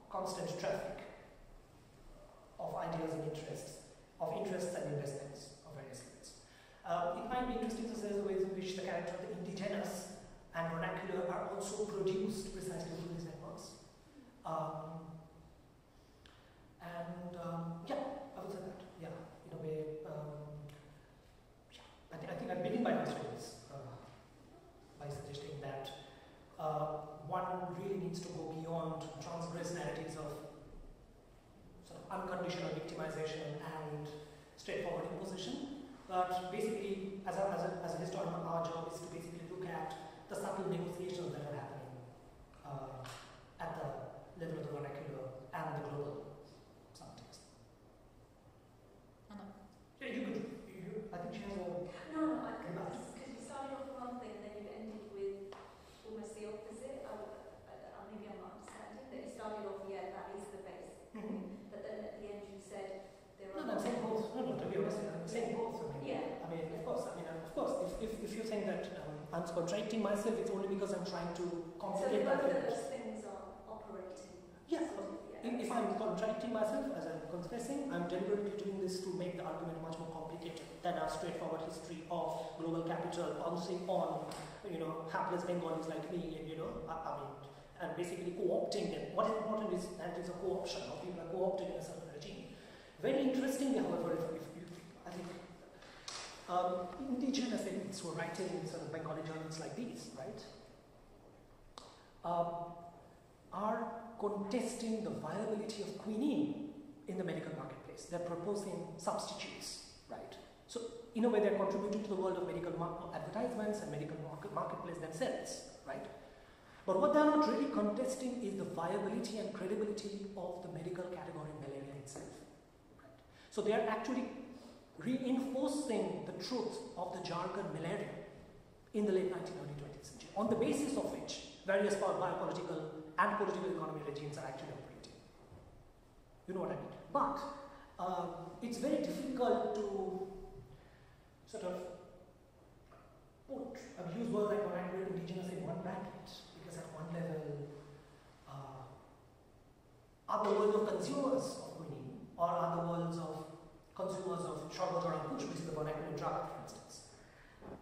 Speaker 2: constant traffic of ideas and interests and investments of various kinds. It might be interesting to see the ways in which the character of the indigenous and vernacular are also produced precisely through these networks. Yeah, I would say that. Yeah, in a way. I think I begin by answering this by suggesting that one really needs to go beyond transgress narratives of sort of unconditional victimization and straightforward imposition. But basically, as a historian, our job is to basically look at the subtle negotiations that are happening at the level of the vernacular and the global subtext.
Speaker 1: Anna.
Speaker 2: Yeah, you could. I think she has a.
Speaker 5: No, because you started off with one thing and then you ended with almost the opposite. Maybe I'm not understanding that you started off, yeah, that is the basic thing, but then at the end you said there are.
Speaker 2: No, I'm saying both. No, to be honest, I'm saying both.
Speaker 5: Yeah.
Speaker 2: I mean, of course, if you think that I'm contradicting myself, it's only because I'm trying to complicate my
Speaker 5: both of those things are operating.
Speaker 2: Yeah.
Speaker 5: Sort of,
Speaker 2: If I'm contradicting myself, as I'm confessing, I'm deliberately doing this to make the argument much more complicated than our straightforward history of global capital pouncing on, hapless Bengalis like me, and and basically co-opting them. What is important is that it's a co-option, how people are co-opted in a certain regime. Very interestingly, however, I think indigenous elites who are writing in sort of Bengali journals like these, right, are contesting the viability of quinine in the medical marketplace. They're proposing substitutes, right? So, in a way, they're contributing to the world of medical advertisements and medical marketplace themselves, right? But what they're not really contesting is the viability and credibility of the medical category malaria itself. Right? So they are actually reinforcing the truth of the jargon malaria in the late 19th, early 20th century, on the basis of which various biopolitical and political economy regimes are actually operating. You know what I mean? But it's very difficult to sort of use words like vernacular indigenous in one bracket, because at one level, are the world of consumers of quinine, or are the worlds of consumers of sharbat or ambush, which is the vernacular drug, for instance.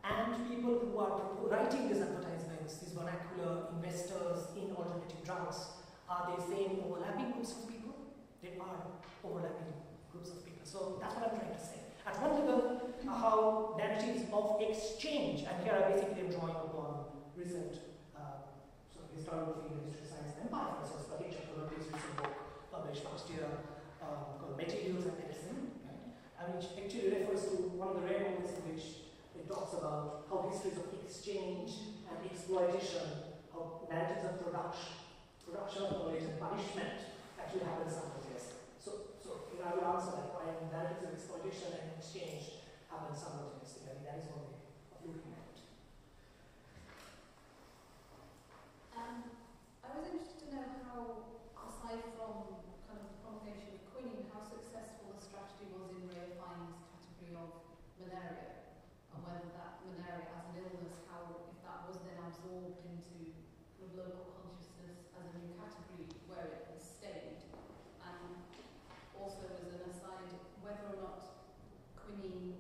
Speaker 2: And people who are writing these advertisements, these vernacular investors in alternative drugs, are they same overlapping groups of people? They are overlapping groups of people. So that's what I'm trying to say. At one level, how narratives of exchange, and here I basically am drawing upon recent sort of historiography in history, science, and empire, for instance, but each of the recent book published last year called Materials and Medicine, right? And which actually refers to one of the rare moments in which it talks about how histories of exchange and exploitation, how narratives of production of knowledge and punishment actually happen simultaneously. So I will answer that why narratives of exploitation and exchange happen simultaneously. I mean, that is one way of looking at it.
Speaker 1: I was interested to know how, aside from kind of the promulgation of quinine, how successful the strategy was in reifying this category of malaria, and whether that malaria as an illness, how if that was then absorbed into kind of local consciousness as a new category where it has stayed, and also as an aside, whether or not quinine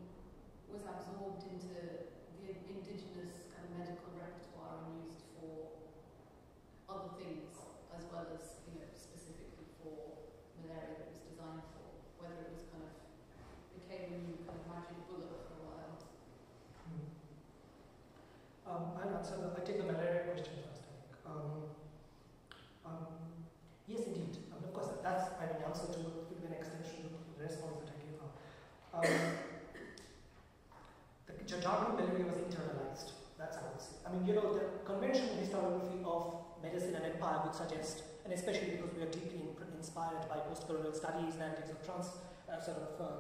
Speaker 1: was absorbed into the indigenous kind of medical repertoire and used for other things as well as, you know, specifically for malaria that it was designed for, whether it was kind of became a new kind of magic bullet for a while.
Speaker 2: I'll answer I take the malaria question first, I think. Yes, indeed. Of course, that's an answer to an extension of the response that I gave now. The jargon malaria was internalized. That's how I would say. I mean, you know, the conventional historiography of medicine and empire would suggest, and especially because we are deeply inspired by post-colonial studies, narratives of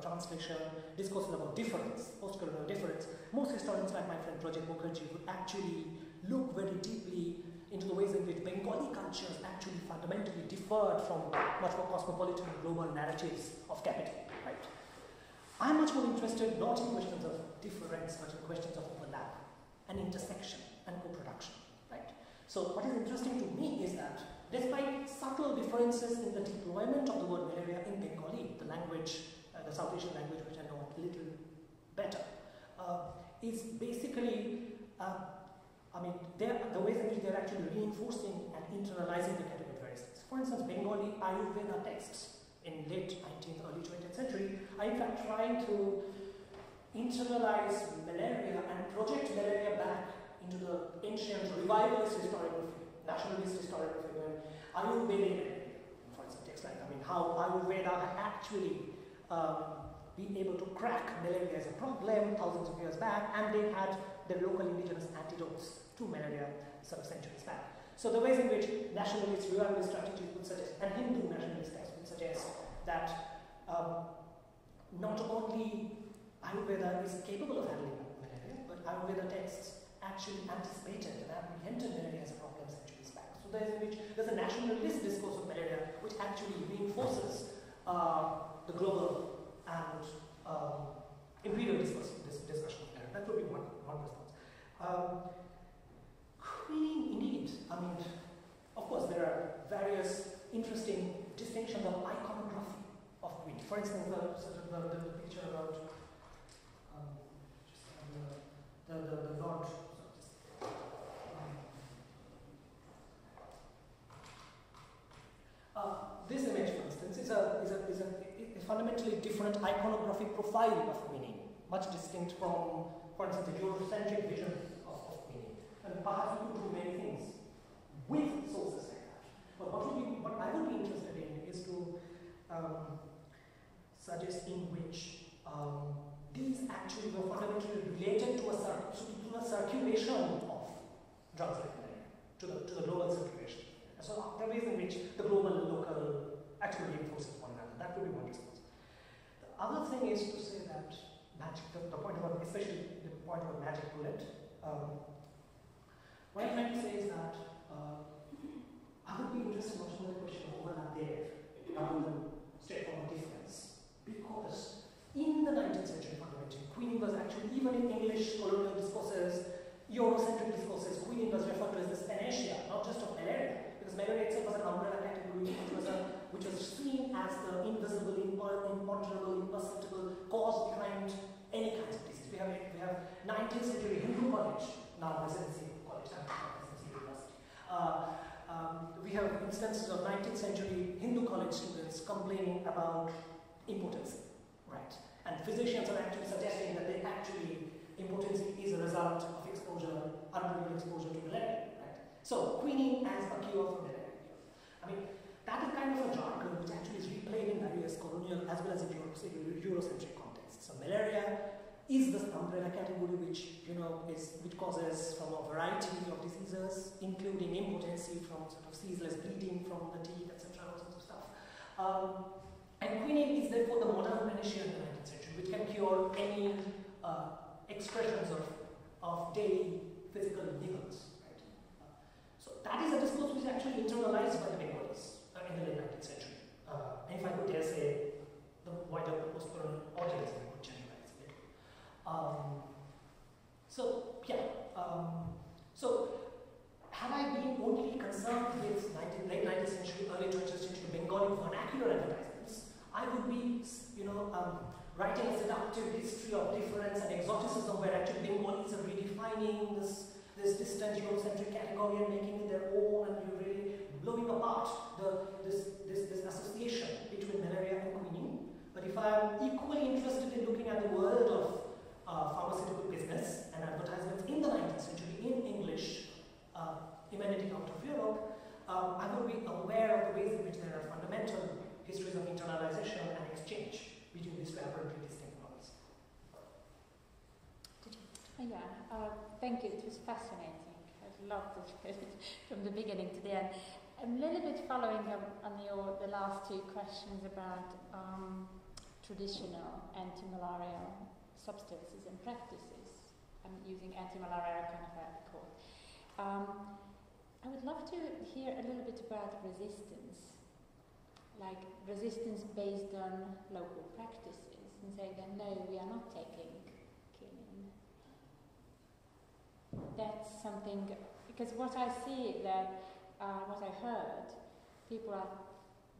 Speaker 2: translation, discourses about difference, post-colonial difference. Most historians, like my friend Project Mukherjee, would actually look very deeply into the ways in which Bengali cultures actually fundamentally differed from much more cosmopolitan global narratives of capital, right? I'm much more interested not in questions of difference, but in questions of overlap and intersection and co-production, right? So what is interesting to me is that despite subtle differences in the deployment of the word malaria in Bengali, the language, the South Asian language which I know a little better, is basically, I mean, the ways in which they're actually reinforcing and internalizing the category of various things. For instance, Bengali Ayurveda texts in late 19th, early 20th century are in fact trying to internalize malaria and project malaria back into the ancient revivalist historiography, nationalist historiography, where Ayurveda, for instance, texts like, I mean, how Ayurveda had actually been able to crack malaria as a problem thousands of years back, and they had the local indigenous antidotes to malaria some centuries back. So the ways in which nationalist revivalist strategies would suggest, and Hindu nationalist texts would suggest that not only Ayurveda is capable of handling malaria, but Ayurveda texts actually anticipated and apprehended malaria as a problem centuries back. So there's a nationalist discourse of malaria which actually reinforces the global and imperial discussion of malaria. That would be one response. Quinine, indeed. I mean, of course, there are various interesting distinctions of iconography of quinine. For instance, the picture about the Lord. This image, for instance, is a fundamentally different iconographic profile of quinine, much distinct from, for instance, the Eurocentric vision of quinine. And perhaps we could do many things with sources like that. But what I would be interested in is to suggest in which these actually were fundamentally related to the circulation of drugs like malaria, to the global circulation. And so there are ways in which the global and local actually reinforces one another. That would be one response. The other thing is to say that magic, the point about, especially the point about magic bullet, what I'm trying to say is that I would be interested much more in the question of overlap there rather than straightforward difference. Because in the 19th century fundamentally, quinine was actually, even in English colonial discourses, Eurocentric discourses, quinine was referred to as the panacea, not just of malaria, because malaria itself was an umbrella category which was seen as the invisible, imponderable, imperceptible cause behind any kinds of disease. We have 19th century Hindu college, now residency college, residency university. We have instances of 19th century Hindu college students complaining about impotency, right? And physicians are actually suggesting that they actually impotency is a result of exposure, unbelievable exposure to malaria. Right? So quinine as a cure for malaria. I mean, that is kind of a jargon which actually is replayed in various colonial as well as in Eurocentric contexts. So malaria is the umbrella category which which causes from a variety of diseases, including impotency from sort of ceaseless bleeding from the teeth, etc. All sorts of stuff. And quinine is therefore the modern panacea in the 19th century, which can cure any expressions of daily physical niggles. Right? So that is a discourse which is actually internalized by the Bengalis in the late 19th century. And if I could dare say, the wider post-colonial audience, I would generalize a little. So had I been only concerned with late 19th century, early 20th century Bengali vernacular advertisements, I would be, writing a seductive history of difference and exoticism where actually Bengalis are redefining this distant Eurocentric category and making it their own, and you're really blowing apart this association between malaria and quinine. But if I'm equally interested in looking at the world of pharmaceutical business and advertisements in the 19th century in English, emanating out of Europe, I will be aware of the ways in which there are fundamental histories of internalization and exchange between these two apparently distinct models.
Speaker 6: Thank you. It was fascinating. I've loved it from the beginning to the end. I'm a little bit following up on the last two questions about traditional anti-malaria substances and practices. I'm using anti-malaria kind of a quote. I would love to hear a little bit about resistance, like resistance based on local practices, and saying that no, we are not taking quinine. That's something, because what I see that, what I heard, people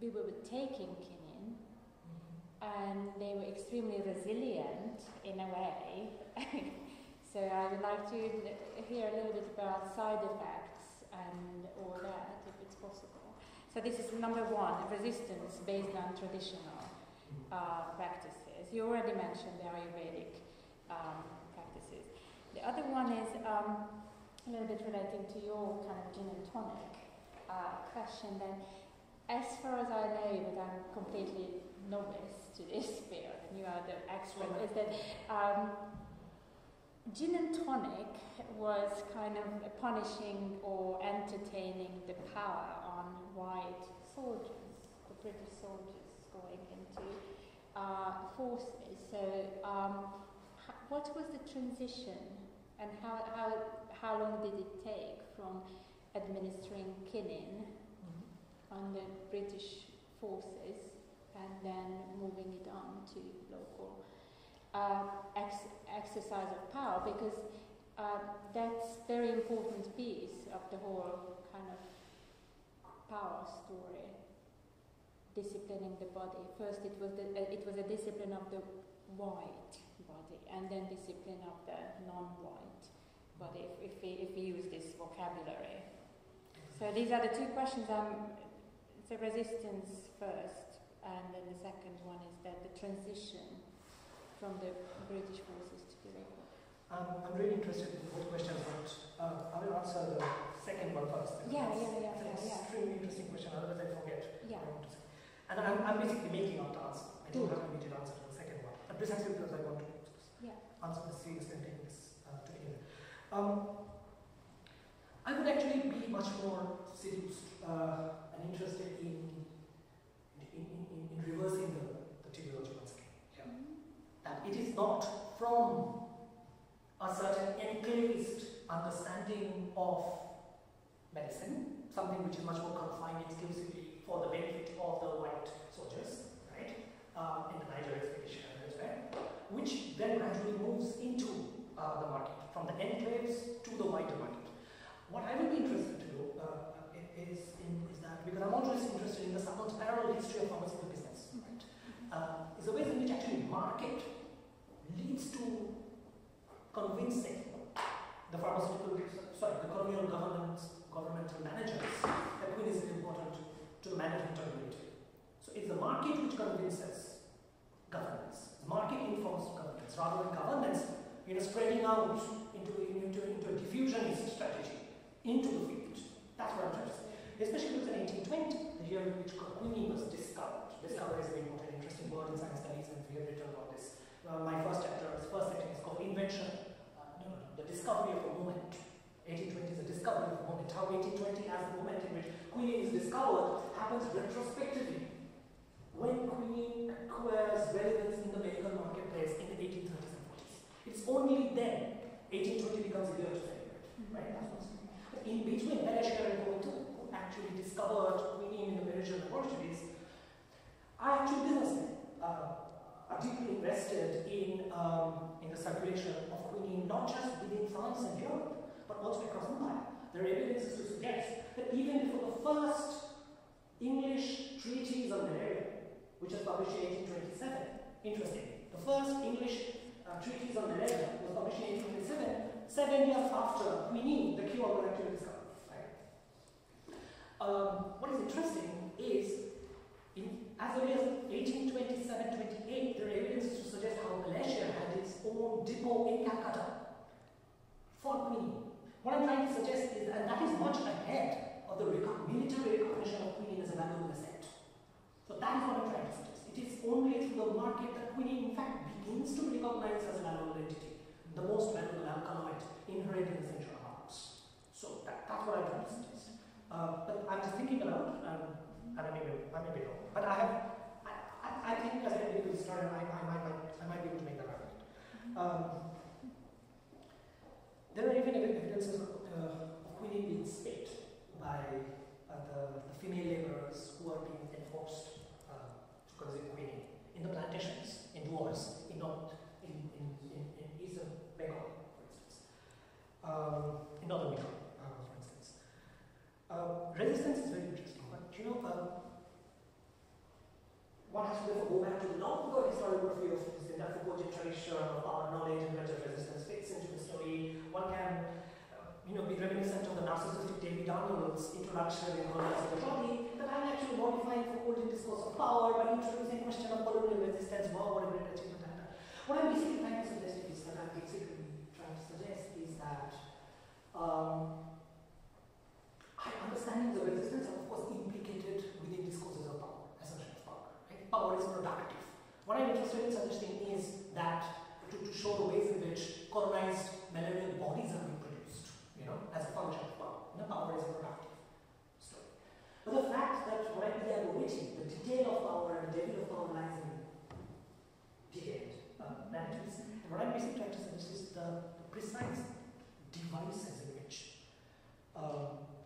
Speaker 6: were taking quinine, and they were extremely resilient in a way. So I would like to hear a little bit about side effects and all that, if it's possible. So this is number one, resistance based on traditional practices. You already mentioned the Ayurvedic practices. The other one is a little bit relating to your kind of gin and tonic question. Then, as far as I know, but I'm completely novice to this field, and you are the expert, is that gin and tonic was kind of punishing or entertaining the power on white soldiers, the British soldiers going into forces. So what was the transition, and how long did it take from administering quinine on the British forces and then moving it on to local exercise of power, because that's very important piece of the whole kind of power story, disciplining the body. First it was a discipline of the white body, and then discipline of the non-white body, if we use this vocabulary. So these are the two questions. It's a resistance first, and then the second one is that the transition from the British forces to the local.
Speaker 2: I'm really interested in both questions, but I will answer the second one first.
Speaker 6: Yeah.
Speaker 2: It's an extremely interesting question, otherwise I forget
Speaker 6: Yeah.
Speaker 2: what I want to say. And I'm basically making up the answer. I don't have an immediate answer to the second one, but precisely because I want to answer this seriously and take this together. I would actually be much more seduced and interested in reversing the teleology once again. Yeah. That it is not from a certain enclaved understanding of medicine, something which is much more confined exclusively for the benefit of the white soldiers, right, in the Niger expedition and elsewhere, which then gradually moves into the market, from the enclaves to the wider market. What I would be interested to do is that, because I'm always interested in the somewhat parallel history of pharmaceutical business, right, is the ways in which actually market leads to convincing the colonial governmental managers that quinine is important to the management of unity. So it's the market which convinces governments. The market informs governments rather than governments spreading out into a diffusionist strategy into the field. That's what I'm trying to say. Especially because in 1820, the year in which quinine was discovered. Discovery has been an interesting word in science studies, and we have written about this. My first section is called Invention, the discovery of a moment. 1820 is the discovery of a moment. How 1820 as the moment in which quinine is discovered happens retrospectively. When quinine acquires relevance in the medical marketplace in the 1830s and 40s. It's only then 1820 becomes a year to celebrate. Right? That's what's happening. But in between, Malaria and Rohan Deb, who actually discovered quinine in the Parisian laboratories, are actually businessmen. Are deeply invested in the circulation of quinine, not just within France and Europe, but also across Empire. There are evidences to suggest that even before the first English treatise on malaria, which was published in 1827, interesting, the first English treatise on malaria was published in 1827, 7 years after quinine, the cure, was actually discovered. Right? What is interesting is, as early as 1827-28, there are evidences to suggest how Malaysia had its own depot in Calcutta for quinine. What I'm trying to suggest is that that is much ahead of the military recognition of quinine as a valuable asset. So that is what I'm trying to suggest. It is only through the market that quinine, in fact, begins to be recognized as a valuable entity, the most valuable alkaloid inherent in essential herbs. So that's what I'm trying to suggest. But I'm just thinking aloud, and I may be wrong. But I think as a medical historian, I might be able to make that argument. There are even evidences of quinine being spit by the female laborers who are being enforced to consume quinine in the plantations, in wars, in eastern Bengal, for instance, in northern Bengal, for instance. Resistance is very interesting, but one has to therefore go back to the long-ago historiography of this anthropological tradition of our knowledge and culture resistance fits into the story. One can, be reminiscent of the narcissistic David Arnold's introduction in Colonies of the Body, that I'm actually modifying Foucauldian discourse of power by introducing question of colonial resistance, wow, what a great achievement. What I'm basically trying to suggest is that understandings of resistance are of course implicated within discourses of power, assertion of power. Right? Power is productive. What I'm interested in suggesting is that to show the ways in which colonized malarial bodies are being produced, as a function of power. Power is a productive story. But the fact that what I began waiting, the detail of power and the devil of power lies in detailed narratives. And what I'm basically trying to suggest is the precise devices in which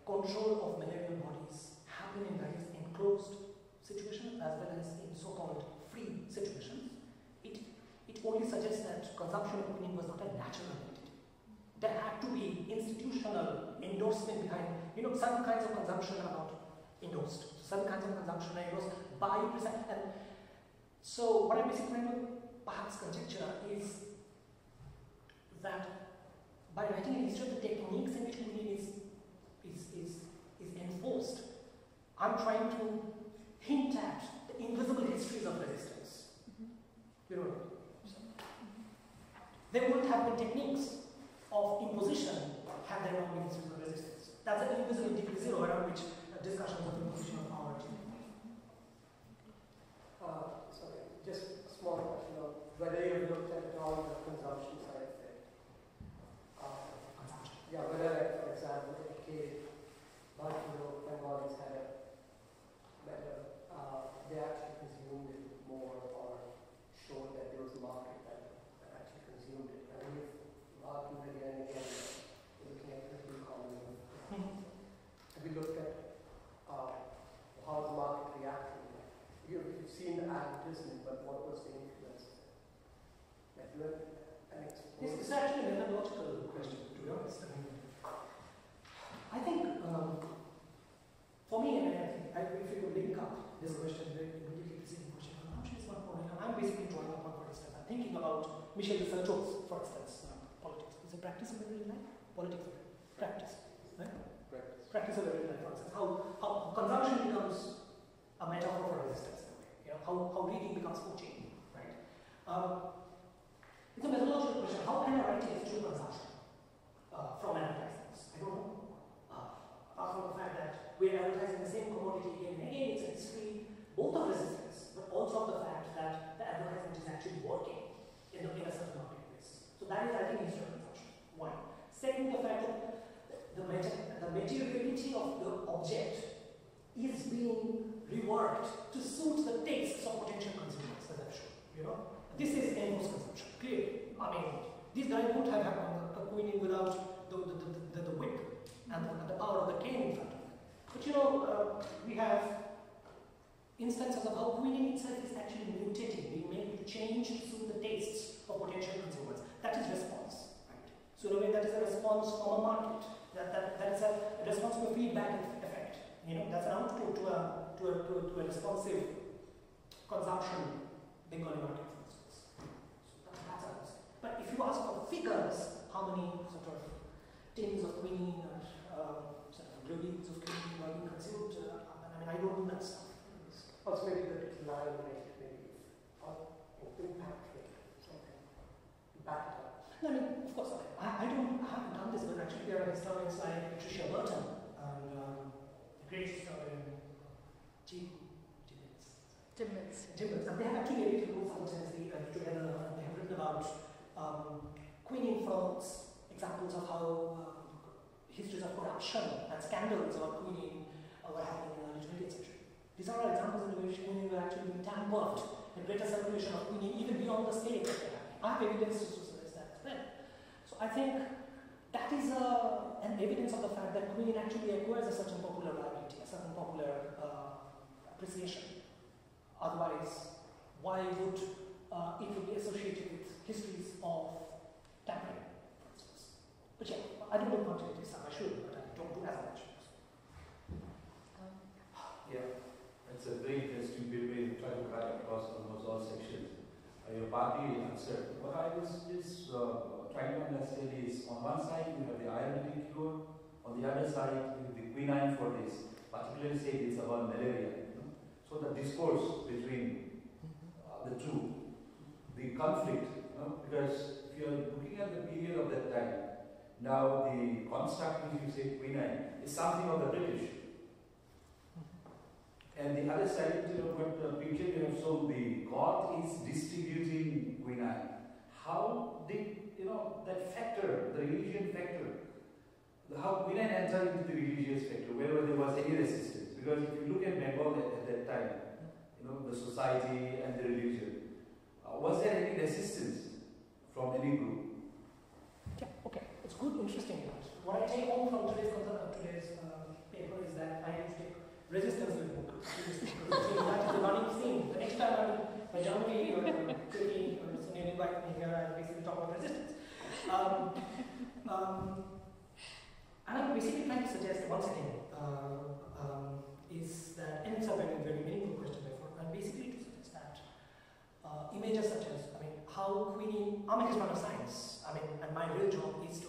Speaker 2: control of malarial bodies happen in various enclosed situations as well as in so-called free situations. It only suggests that consumption of quinine was not a natural entity. There had to be institutional endorsement behind, some kinds of consumption are not endorsed. Some kinds of consumption are endorsed by precise. And so what I'm basically trying to perhaps conjecture is that by writing a history of the techniques in which quinine is enforced, I'm trying to hint at the invisible histories of resistance. You know what I mean? There wouldn't have been techniques of imposition had there not been histories of resistance. That's an invisible degree zero around which discussions of imposition of power are
Speaker 7: sorry, just a small question of whether you've looked at all the consumption side of it. Yeah, whether, for example, in a cave, Buffalo Bengals had a better, they actually consumed it more or showed that there was a market that actually consumed it. And we've argued again and again, looking at the economy. Have you looked at how the market reacted? You've seen the advertisement, but what was the influence? Like,
Speaker 2: This is actually a methodological question, to be honest. I think, for me, and if you could link up this question very immediately preceding question, I'm basically drawing upon, for instance, I'm thinking about Michel de Foucault's, for instance, politics. Is it practice of everyday life? Politics of practice. Right? Practice of everyday life, for instance. How consumption becomes a metaphor for resistance in a way. How reading becomes coaching. Right? It's a methodological question. How can I write both of resistance, but also of the fact that the advertisement is actually working in a certain marketplace. So that is, I think, instrument consumption. One. Second, the fact that the materiality of the object is being reworked to suit the tastes of potential consumers, as I've shown. You know, this is enforced consumption. Clearly, I mean, these guys would have had a quinine without the whip and the power of the cane in front of them. But you know, we have instances of how quinine itself is actually mutating, being made to change to suit the tastes of potential consumers. That is response, right? So in a way, that is a response from a market. That is a response to a feedback effect. You know, that's an output to a responsive consumption being on the market, for instance. So that's how. But if you ask for figures, how many sort of tins of quinine and sort of globines of quinine are being consumed, I mean, I don't do that stuff.
Speaker 7: Also, maybe the decline rate, maybe, or impact rate, something. Back it up.
Speaker 2: I mean, of course, I haven't done this, but actually there are historians like Patricia Burton and the great historian Jim Mills. And they have actually edited both simultaneously together, and they have written about quinine fronts, examples of how histories of corruption and scandals about quinine were happening in the early 20th century. These are all examples in which quinine were actually being tampered, and greater circulation of quinine even beyond the scale that they have. I have evidence to suggest that as well. So I think that is an evidence of the fact that quinine actually acquires a certain popular viability, a certain popular appreciation. Otherwise, why would it be associated with histories of tampering, for instance? But yeah, I don't do quantitative stuff. I should, but I don't do as much.
Speaker 8: Yeah, it's a very interesting paper. You try to cut across almost all sections. Your partly answered. What I was just trying to understand is, on one side you have the iron cure, on the other side you have the quinine for this. Particularly say it's about malaria. So the discourse between the two, the conflict, because if you are looking at the period of that time, now the construct which you say quinine is something of the British. And the other side, what the picture you have shown, the God is distributing quinine. How did, that factor, the religion factor, how quinine entered into the religious factor, wherever there was any resistance? Because if you look at Bengal at that time, the society and the religion, was there any resistance from any group?
Speaker 2: Yeah, okay. It's good, interesting. What I take home from today's paper is that I have to take resistance with book. That is the running theme. The next time I'm in Germany or Turkey or something, invite me here, I'll basically talk about resistance. And I'm basically trying to suggest once again is that, and it's a very, very meaningful question therefore, and basically to suggest that images such as, how quinine, I'm a historian of science, and my real job is to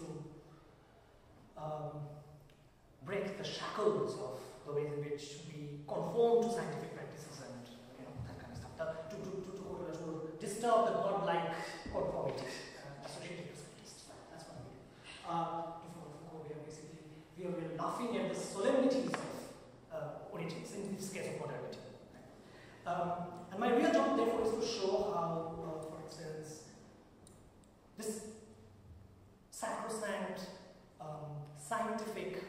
Speaker 2: break the shackles of the ways in which we conform to scientific practices and that kind of stuff, to disturb the godlike conformity associated with scientists. That's what I mean. We are laughing at the solemnities of origins, in this case of modernity. And my real job, therefore, is to show how, for instance, this sacrosanct scientific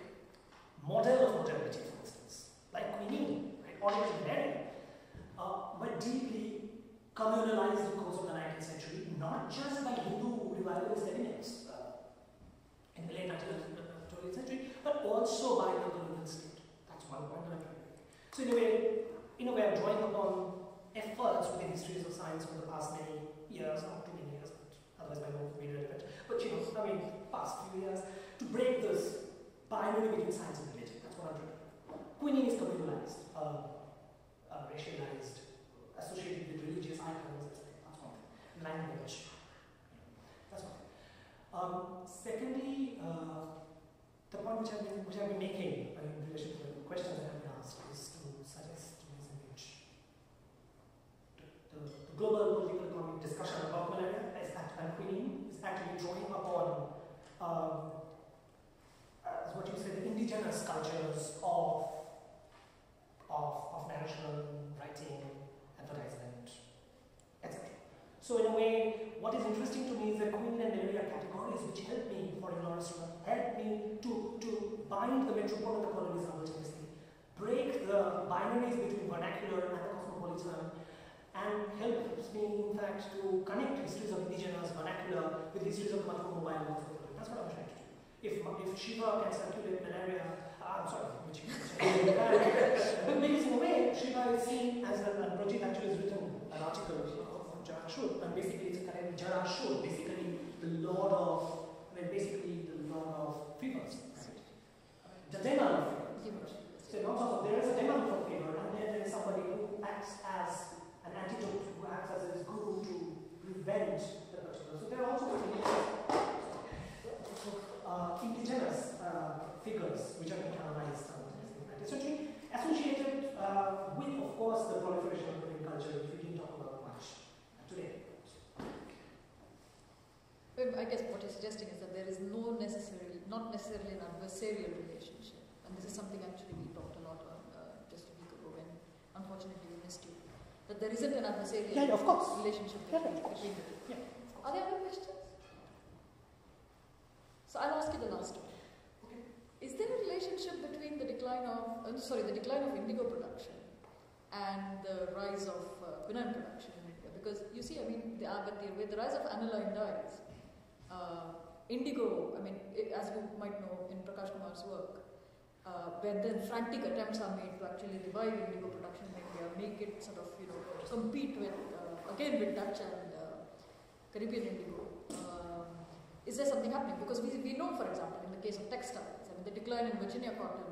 Speaker 2: model of modernity, for instance, like Quinine, right, or even Malaria, were deeply communalized in the course of the 19th century, not just by Hindu revivalist elements in the late 20th century, but also by the colonial state. That's one point that I'm trying to make. So in a way, I'm drawing upon efforts within histories of science over the past many years, not too many years, but otherwise my work would be relevant. But past few years, to break this binary between science and religion. That's what I'm trying to do. Quinine is communalized, racialized, associated with religious icons, that's one thing. Language. That's one thing. Secondly, the point which I've been making in relation to the questions that have been asked is to suggest ways in which the global political economic discussion about malaria and quinine is actually drawing upon as what you said, the indigenous cultures of national writing, advertisement, etc. So in a way, what is interesting to me is the quinine and malaria categories which help me, foreign lawyers, help me to bind the metropole and the colony simultaneously, break the binaries between vernacular and the cosmopolitan, and helps me, in fact, to connect histories of indigenous vernacular with histories of much more mobile. That's what I'm trying to do. If Shiva can circulate malaria, I'm sorry, which but because in a way, Shiva is seen as a project actually has written an article on Jarashur, and basically it's a kind of Jarashur, basically the lord of, basically the lord of fevers, right? The demon of fevers. So in also, there is a demon for fever, and then there is somebody who acts as an antidote, who acts as his guru to prevent the particular. So there are also indigenous figures which are being canonized essentially associated with, of course, the proliferation of Korean culture, which we didn't talk about much today.
Speaker 1: I guess what you're suggesting is that there is not necessarily an adversarial relationship, and this is something actually we talked a lot on just a week ago when unfortunately we missed you. That there isn't an adversarial relationship between the two. Yeah. Are there other questions? So I'll ask you the last one. Okay. Is there a relationship between the decline of indigo production and the rise of quinine production in India? Because you see, with the rise of aniline dyes, indigo, as you might know in Prakash Kumar's work, where then frantic attempts are made to actually revive indigo production in India, make it sort of, compete with, again with Dutch and Caribbean indigo. Is there something happening? Because we know, for example, in the case of textiles, the decline in Virginia cotton,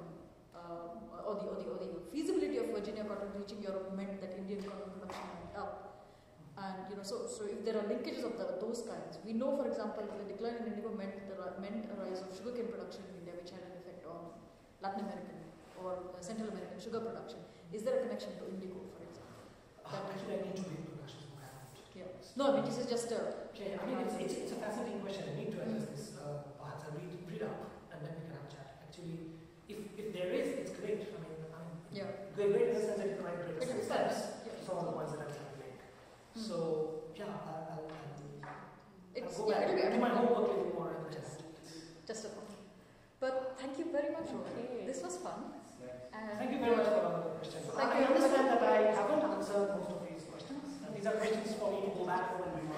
Speaker 1: or the feasibility of Virginia cotton reaching Europe meant that Indian cotton production went up. And so if there are linkages of those kinds, we know, for example, the decline in indigo meant a rise of sugarcane production in India, which had an effect on Latin American or Central American sugar production. Is there a connection to indigo, for example?
Speaker 2: Actually, I need to read Prakash's book.
Speaker 1: Yeah. No, this is just a...
Speaker 2: it's a fascinating question. I need to address this. Perhaps I'll read up and then we can have a chat. Actually, if there is, it's great. Great in the sense that it provides great steps. Some of the points that I'm trying to make. So, I'll go back to my homework a little more.
Speaker 1: Just a point. But thank you very much, Rohan. This was fun.
Speaker 2: Thank you very much for all the questions. I understand that I haven't answered most of these questions. And these are questions for me to go back home and